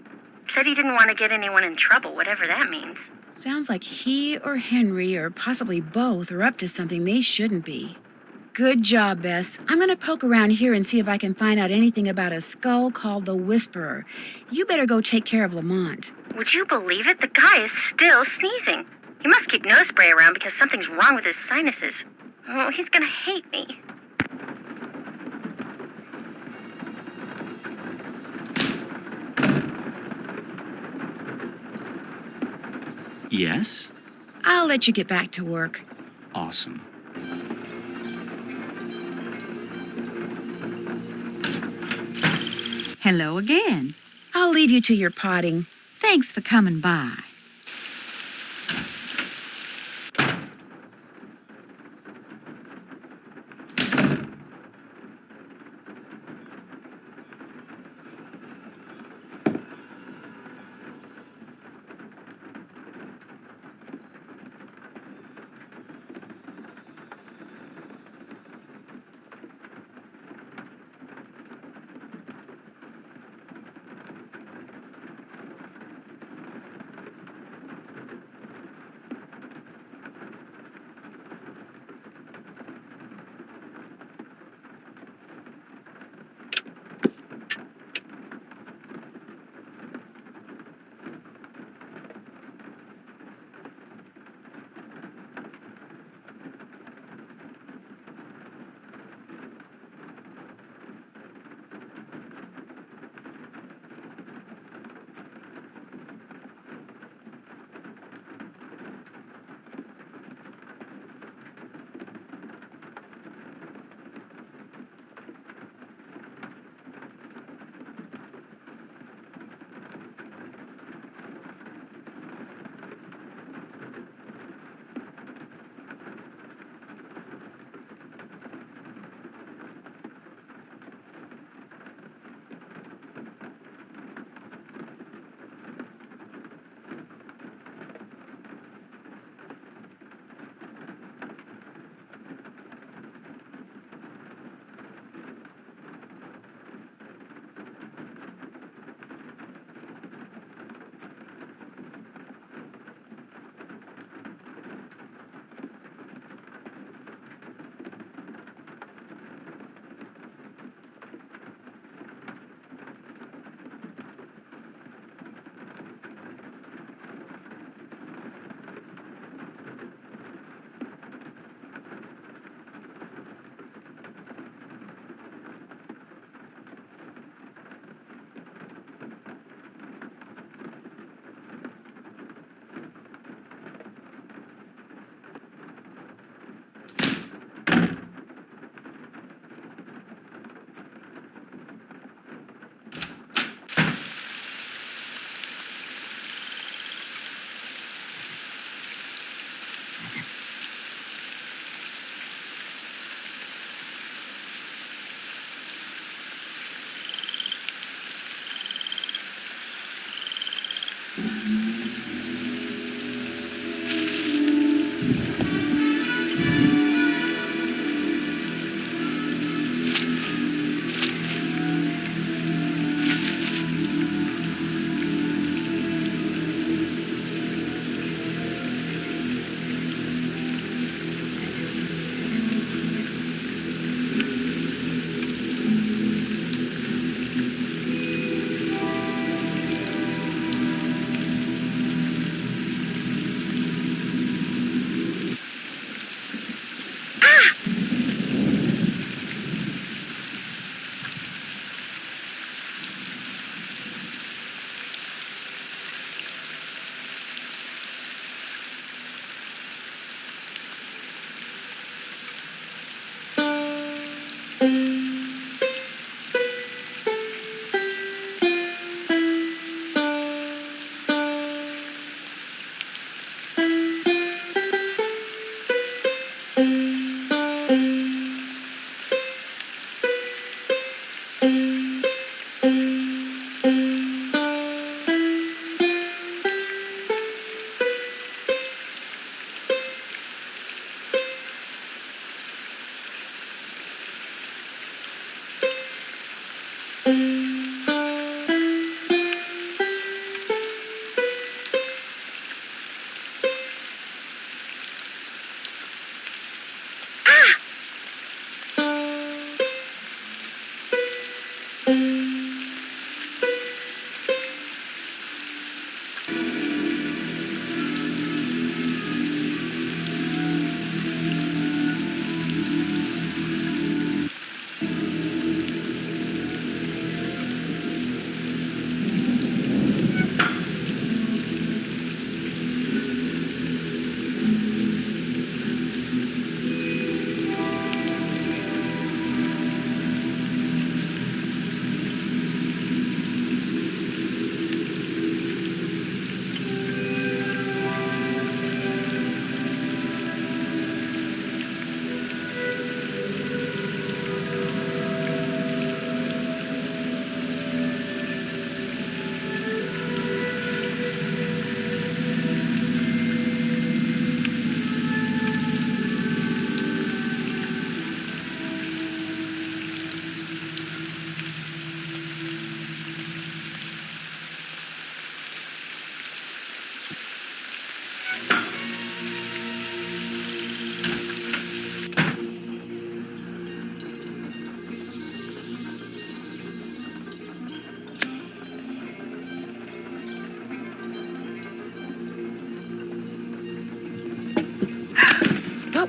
[SPEAKER 6] Said he didn't want to get anyone in trouble, whatever that means.
[SPEAKER 1] Sounds like he or Henry, or possibly both, are up to something they shouldn't be. Good job, Bess. I'm going to poke around here and see if I can find out anything about a skull called the Whisperer. You better go take care of Lamont.
[SPEAKER 6] Would you believe it? The guy is still sneezing. He must keep nose spray around because something's wrong with his sinuses. Oh, he's going to hate me.
[SPEAKER 4] Yes?
[SPEAKER 1] I'll let you get back to work.
[SPEAKER 4] Awesome.
[SPEAKER 2] Hello again.
[SPEAKER 1] I'll leave you to your potting.
[SPEAKER 2] Thanks for coming by.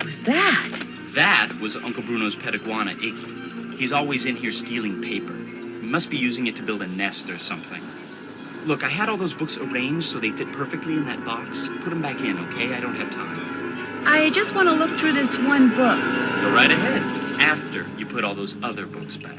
[SPEAKER 1] What was that?
[SPEAKER 4] That was Uncle Bruno's pet iguana, Iggy. He's always in here stealing paper. He must be using it to build a nest or something. Look, I had all those books arranged so they fit perfectly in that box. Put them back in, okay? I don't have time.
[SPEAKER 1] I just want to look through this one book.
[SPEAKER 4] Go right ahead. After you put all those other books back.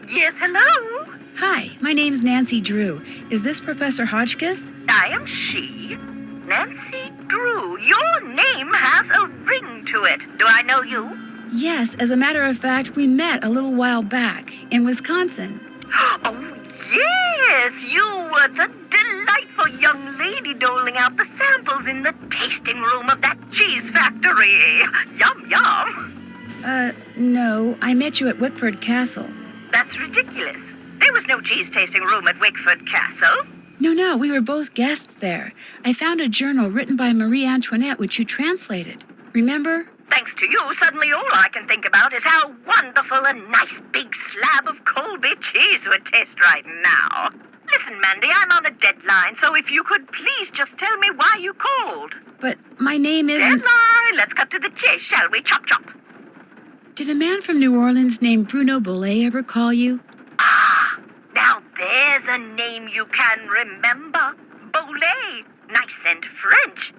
[SPEAKER 9] Yes, hello?
[SPEAKER 1] Hi, my name's Nancy Drew. Is this Professor Hotchkiss?
[SPEAKER 9] I am she, Nancy Drew. Your name has a ring to it. Do I know you?
[SPEAKER 1] Yes, as a matter of fact, we met a little while back in Wisconsin.
[SPEAKER 9] Oh, yes, you were the delightful young lady doling out the samples in the tasting room of that cheese factory. Yum, yum.
[SPEAKER 1] No, I met you at Wickford Castle.
[SPEAKER 9] That's ridiculous. There was no cheese tasting room at Wickford Castle.
[SPEAKER 1] No, we were both guests there. I found a journal written by Marie Antoinette, which you translated. Remember?
[SPEAKER 9] Thanks to you, suddenly all I can think about is how wonderful a nice big slab of Colby cheese would taste right now. Listen, Mandy, I'm on a deadline, so if you could please just tell me why you called.
[SPEAKER 1] But my name isn't...
[SPEAKER 9] Deadline! Let's cut to the chase, shall we? Chop, chop.
[SPEAKER 1] Did a man from New Orleans named Bruno Bollet ever call you?
[SPEAKER 9] Ah, now there's a name you can remember. Bollet. Nice and French.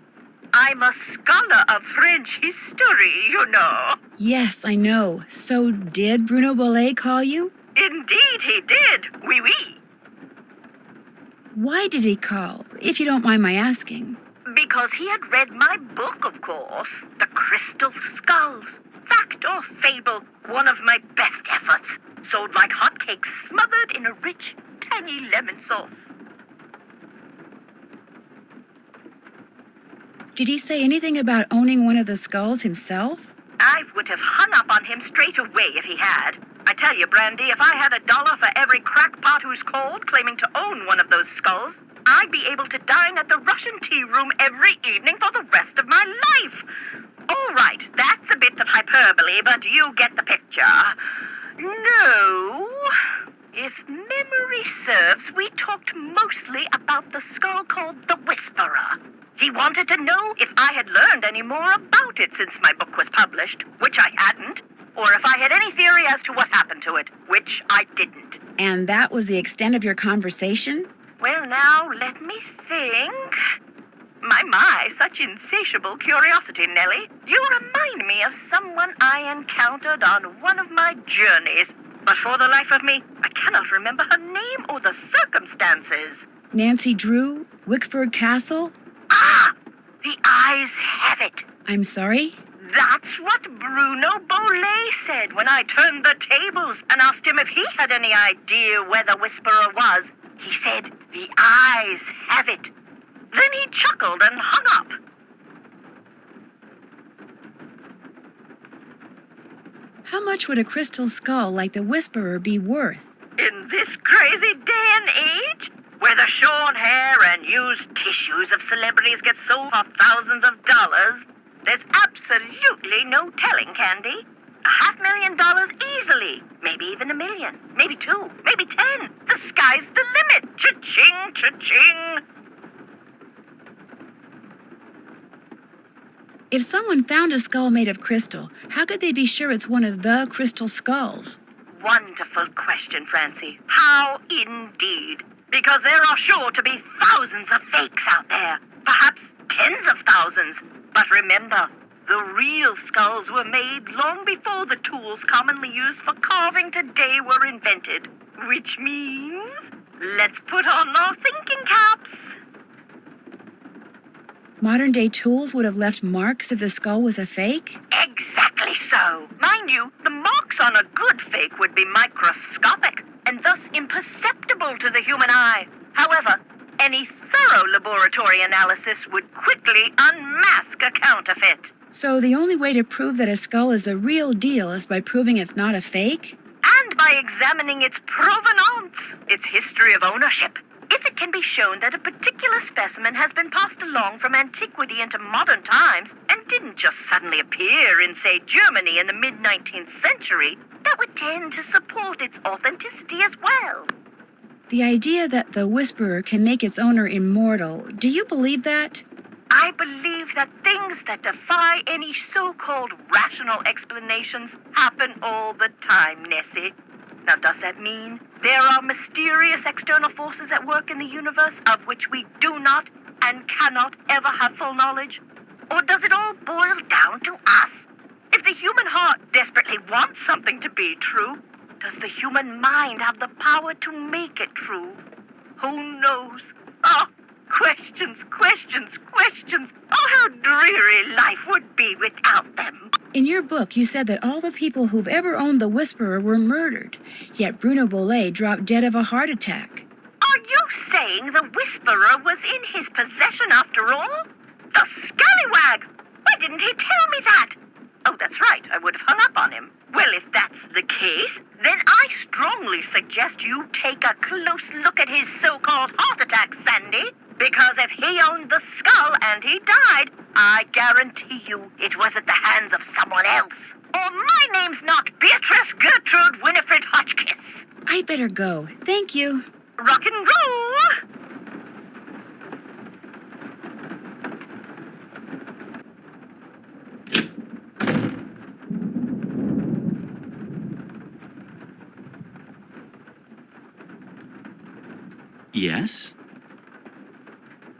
[SPEAKER 9] I'm a scholar of French history, you know.
[SPEAKER 1] Yes, I know. So did Bruno Bollet call you?
[SPEAKER 9] Indeed he did. Oui, oui.
[SPEAKER 1] Why did he call, if you don't mind my asking?
[SPEAKER 9] Because he had read my book, of course. The Crystal Skulls. Fact or fable, one of my best efforts. Sold like hotcakes, smothered in a rich, tangy lemon sauce.
[SPEAKER 1] Did he say anything about owning one of the skulls himself?
[SPEAKER 9] I would have hung up on him straight away if he had. I tell you, Brandy, if I had $1 for every crackpot who's called claiming to own one of those skulls, I'd be able to dine at the Russian tea room every evening for the rest of my life. All right, that's a bit of hyperbole, but you get the picture. No. If memory serves, we talked mostly about the skull called the Whisperer. He wanted to know if I had learned any more about it since my book was published, which I hadn't, or if I had any theory as to what happened to it, which I didn't.
[SPEAKER 1] And that was the extent of your conversation?
[SPEAKER 9] Well, now, let me think. My, such insatiable curiosity, Nellie. You remind me of someone I encountered on one of my journeys. But for the life of me, I cannot remember her name or the circumstances.
[SPEAKER 1] Nancy Drew? Wickford Castle?
[SPEAKER 9] Ah! The eyes have it.
[SPEAKER 1] I'm sorry?
[SPEAKER 9] That's what Bruno Bolet said when I turned the tables and asked him if he had any idea where the Whisperer was. He said, the eyes have it. Then he chuckled and hung up.
[SPEAKER 1] How much would a crystal skull like the Whisperer be worth?
[SPEAKER 9] In this crazy day and age, where the short hair and used tissues of celebrities get sold for thousands of dollars, there's absolutely no telling, Candy. $500,000 easily. Maybe even $1 million. Maybe 2. Maybe 10. The sky's the limit. Cha-ching, cha-ching.
[SPEAKER 1] If someone found a skull made of crystal, how could they be sure it's one of the crystal skulls?
[SPEAKER 9] Wonderful question, Francie. How indeed? Because there are sure to be thousands of fakes out there. Perhaps tens of thousands. But remember, the real skulls were made long before the tools commonly used for carving today were invented. Which means, let's put on our thinking caps.
[SPEAKER 1] Modern-day tools would have left marks if the skull was a fake?
[SPEAKER 9] Exactly so. Mind you, the marks on a good fake would be microscopic and thus imperceptible to the human eye. However, any thorough laboratory analysis would quickly unmask a counterfeit.
[SPEAKER 1] So the only way to prove that a skull is the real deal is by proving it's not a fake?
[SPEAKER 9] And by examining its provenance, its history of ownership. If it can be shown that a particular specimen has been passed along from antiquity into modern times and didn't just suddenly appear in, say, Germany in the mid-19th century, that would tend to support its authenticity as well.
[SPEAKER 1] The idea that the Whisperer can make its owner immortal, do you believe that?
[SPEAKER 9] I believe that things that defy any so-called rational explanations happen all the time, Nessie. Now, does that mean there are mysterious external forces at work in the universe of which we do not and cannot ever have full knowledge? Or does it all boil down to us? If the human heart desperately wants something to be true, does the human mind have the power to make it true? Who knows? Ah, questions, questions, questions. Oh, how dreary life would be without them.
[SPEAKER 1] In your book, you said that all the people who've ever owned the Whisperer were murdered, yet Bruno Bolet dropped dead of a heart attack.
[SPEAKER 9] Are you saying the Whisperer was in his possession after all? The scallywag! Why didn't he tell me that? Oh, that's right, I would have hung up on him. Well, if that's the case, then I strongly suggest you take a close look at his so-called heart attack, Sandy. Because if he owned the skull and he died, I guarantee you it was at the hands of someone else. Or my name's not Beatrice Gertrude Winifred Hotchkiss.
[SPEAKER 1] I'd better go. Thank you.
[SPEAKER 9] Rock and roll!
[SPEAKER 4] Yes?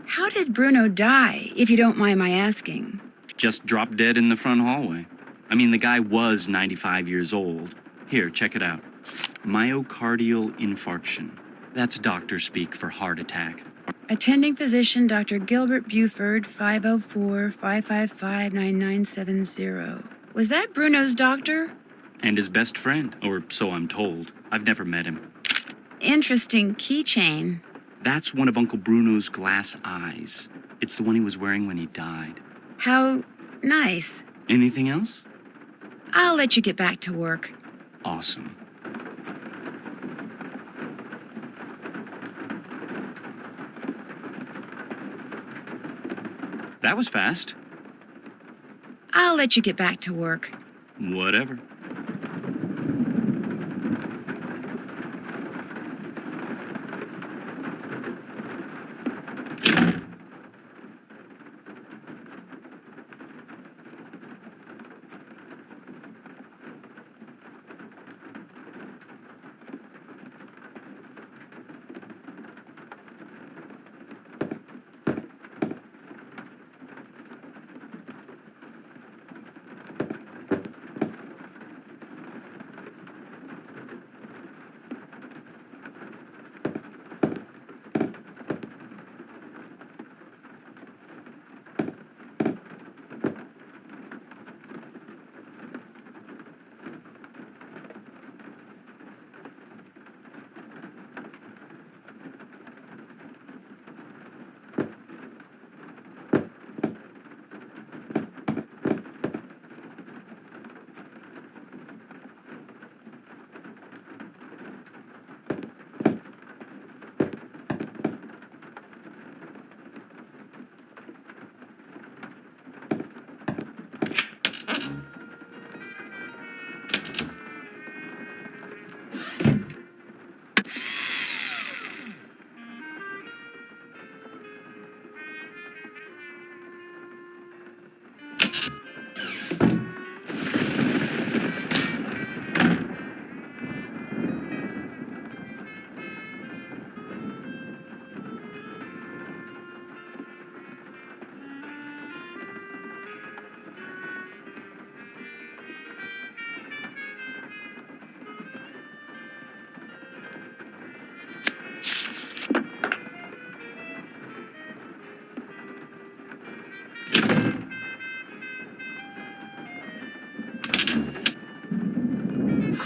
[SPEAKER 1] How did Bruno die, if you don't mind my asking?
[SPEAKER 4] Just dropped dead in the front hallway. I mean, the guy was 95 years old. Here, check it out. Myocardial infarction. That's doctor speak for heart attack.
[SPEAKER 1] Attending physician Dr. Gilbert Buford, 504-555-9970. Was that Bruno's doctor?
[SPEAKER 4] And his best friend, or so I'm told. I've never met him.
[SPEAKER 1] Interesting keychain.
[SPEAKER 4] That's one of Uncle Bruno's glass eyes. It's the one he was wearing when he died.
[SPEAKER 1] How nice.
[SPEAKER 4] Anything else?
[SPEAKER 1] I'll let you get back to work.
[SPEAKER 4] Awesome. That was fast.
[SPEAKER 1] I'll let you get back to work.
[SPEAKER 4] Whatever.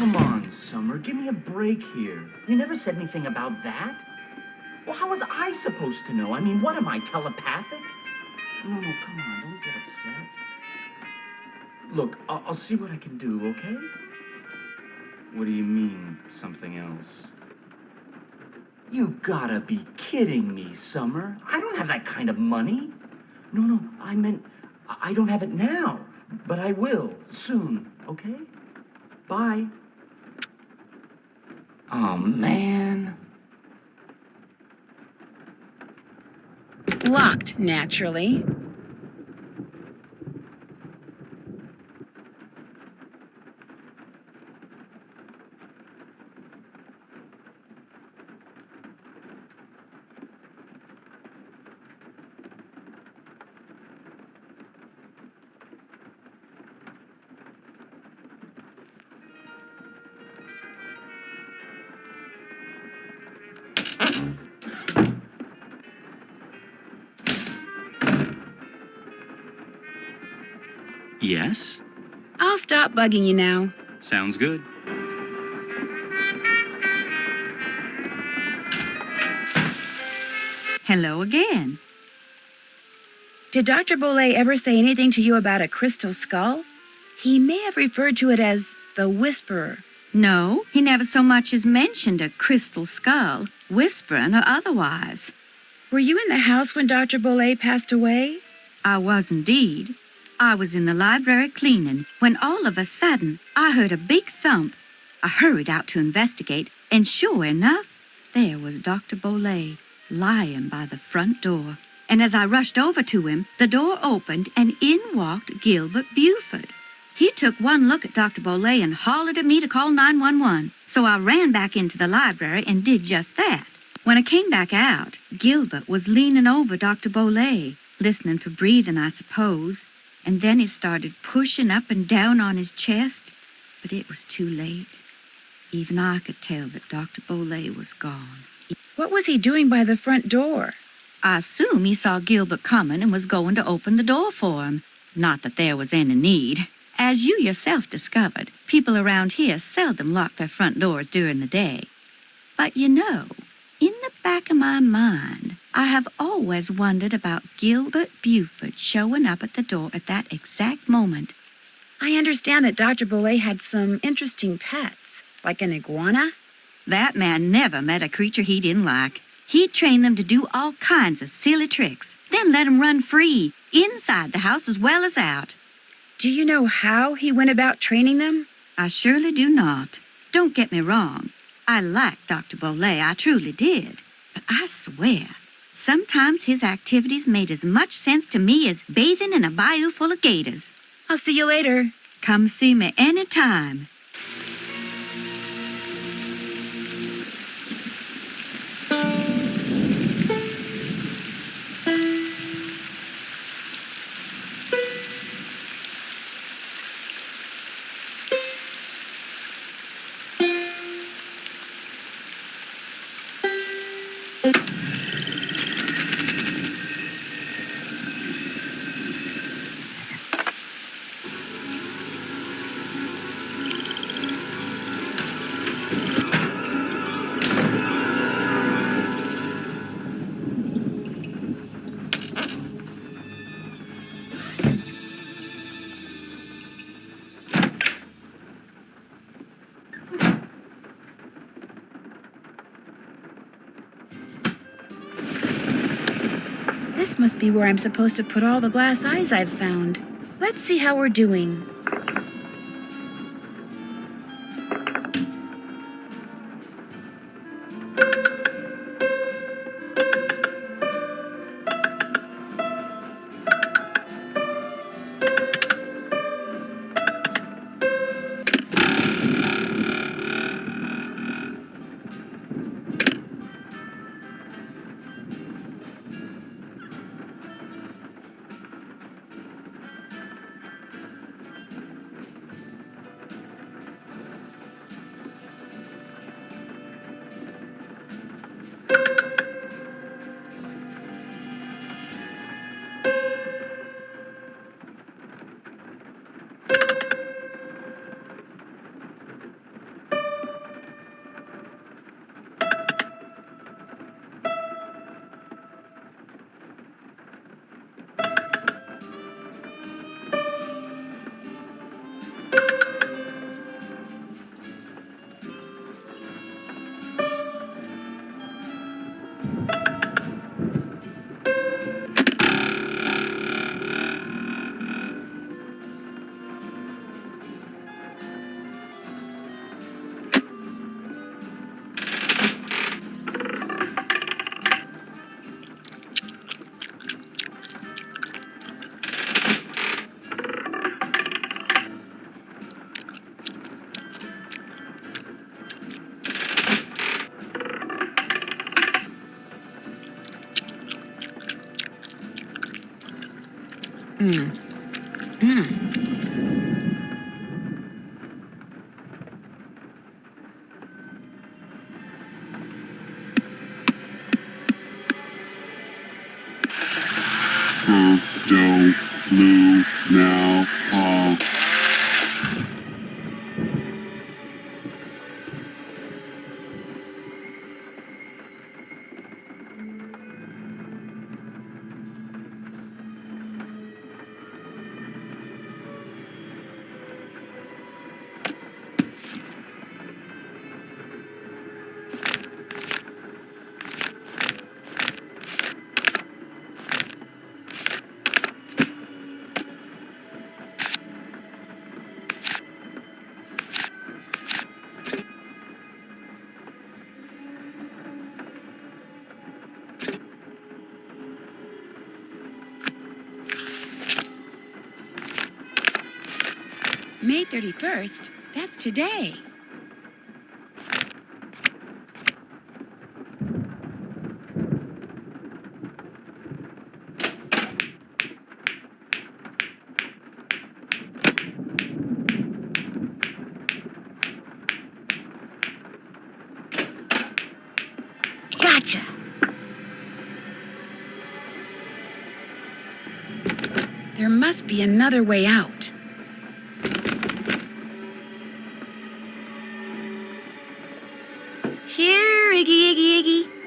[SPEAKER 10] come on, Summer. Give me a break here. You never said anything about that. Well, how was I supposed to know? I mean, what am I, telepathic? No, come on. Don't get upset. Look, I'll see what I can do, okay? What do you mean, something else? You gotta be kidding me, Summer. I don't have that kind of money. No, I meant I don't have it now, but I will soon, okay? Bye. Oh, man.
[SPEAKER 1] Locked, naturally.
[SPEAKER 4] Yes?
[SPEAKER 1] I'll stop bugging you now.
[SPEAKER 4] Sounds good.
[SPEAKER 2] Hello again.
[SPEAKER 1] Did Dr. Bolet ever say anything to you about a crystal skull? He may have referred to it as the Whisperer.
[SPEAKER 2] No, he never so much as mentioned a crystal skull, whispering or otherwise.
[SPEAKER 1] Were you in the house when Dr. Bolet passed away?
[SPEAKER 2] I was indeed. I was in the library cleaning when all of a sudden I heard a big thump. I hurried out to investigate, and sure enough, there was Dr. Bolet lying by the front door. And as I rushed over to him, the door opened and in walked Gilbert Buford. He took one look at Dr. Bolet and hollered at me to call 911. So I ran back into the library and did just that. When I came back out, Gilbert was leaning over Dr. Bolet, listening for breathing, I suppose. And then he started pushing up and down on his chest, but it was too late. Even I could tell that Dr. Bolet was gone.
[SPEAKER 1] What was he doing by the front door?
[SPEAKER 2] I assume he saw Gilbert coming and was going to open the door for him. Not that there was any need. As you yourself discovered, people around here seldom lock their front doors during the day. But you know, in the back of my mind, I have always wondered about Gilbert Buford showing up at the door at that exact moment.
[SPEAKER 1] I understand that Dr. Bolet had some interesting pets, like an iguana.
[SPEAKER 2] That man never met a creature he didn't like. He'd train them to do all kinds of silly tricks, then let them run free, inside the house as well as out.
[SPEAKER 1] Do you know how he went about training them?
[SPEAKER 2] I surely do not. Don't get me wrong. I liked Dr. Bolet, I truly did. But I swear, sometimes his activities made as much sense to me as bathing in a bayou full of gators.
[SPEAKER 1] I'll see you later.
[SPEAKER 2] Come see me anytime.
[SPEAKER 1] This must be where I'm supposed to put all the glass eyes I've found. Let's see how we're doing.
[SPEAKER 11] Do, Lou, now,
[SPEAKER 1] May 31st? That's today.
[SPEAKER 7] Gotcha.
[SPEAKER 1] There must be another way out. Here, Iggy, Iggy, Iggy.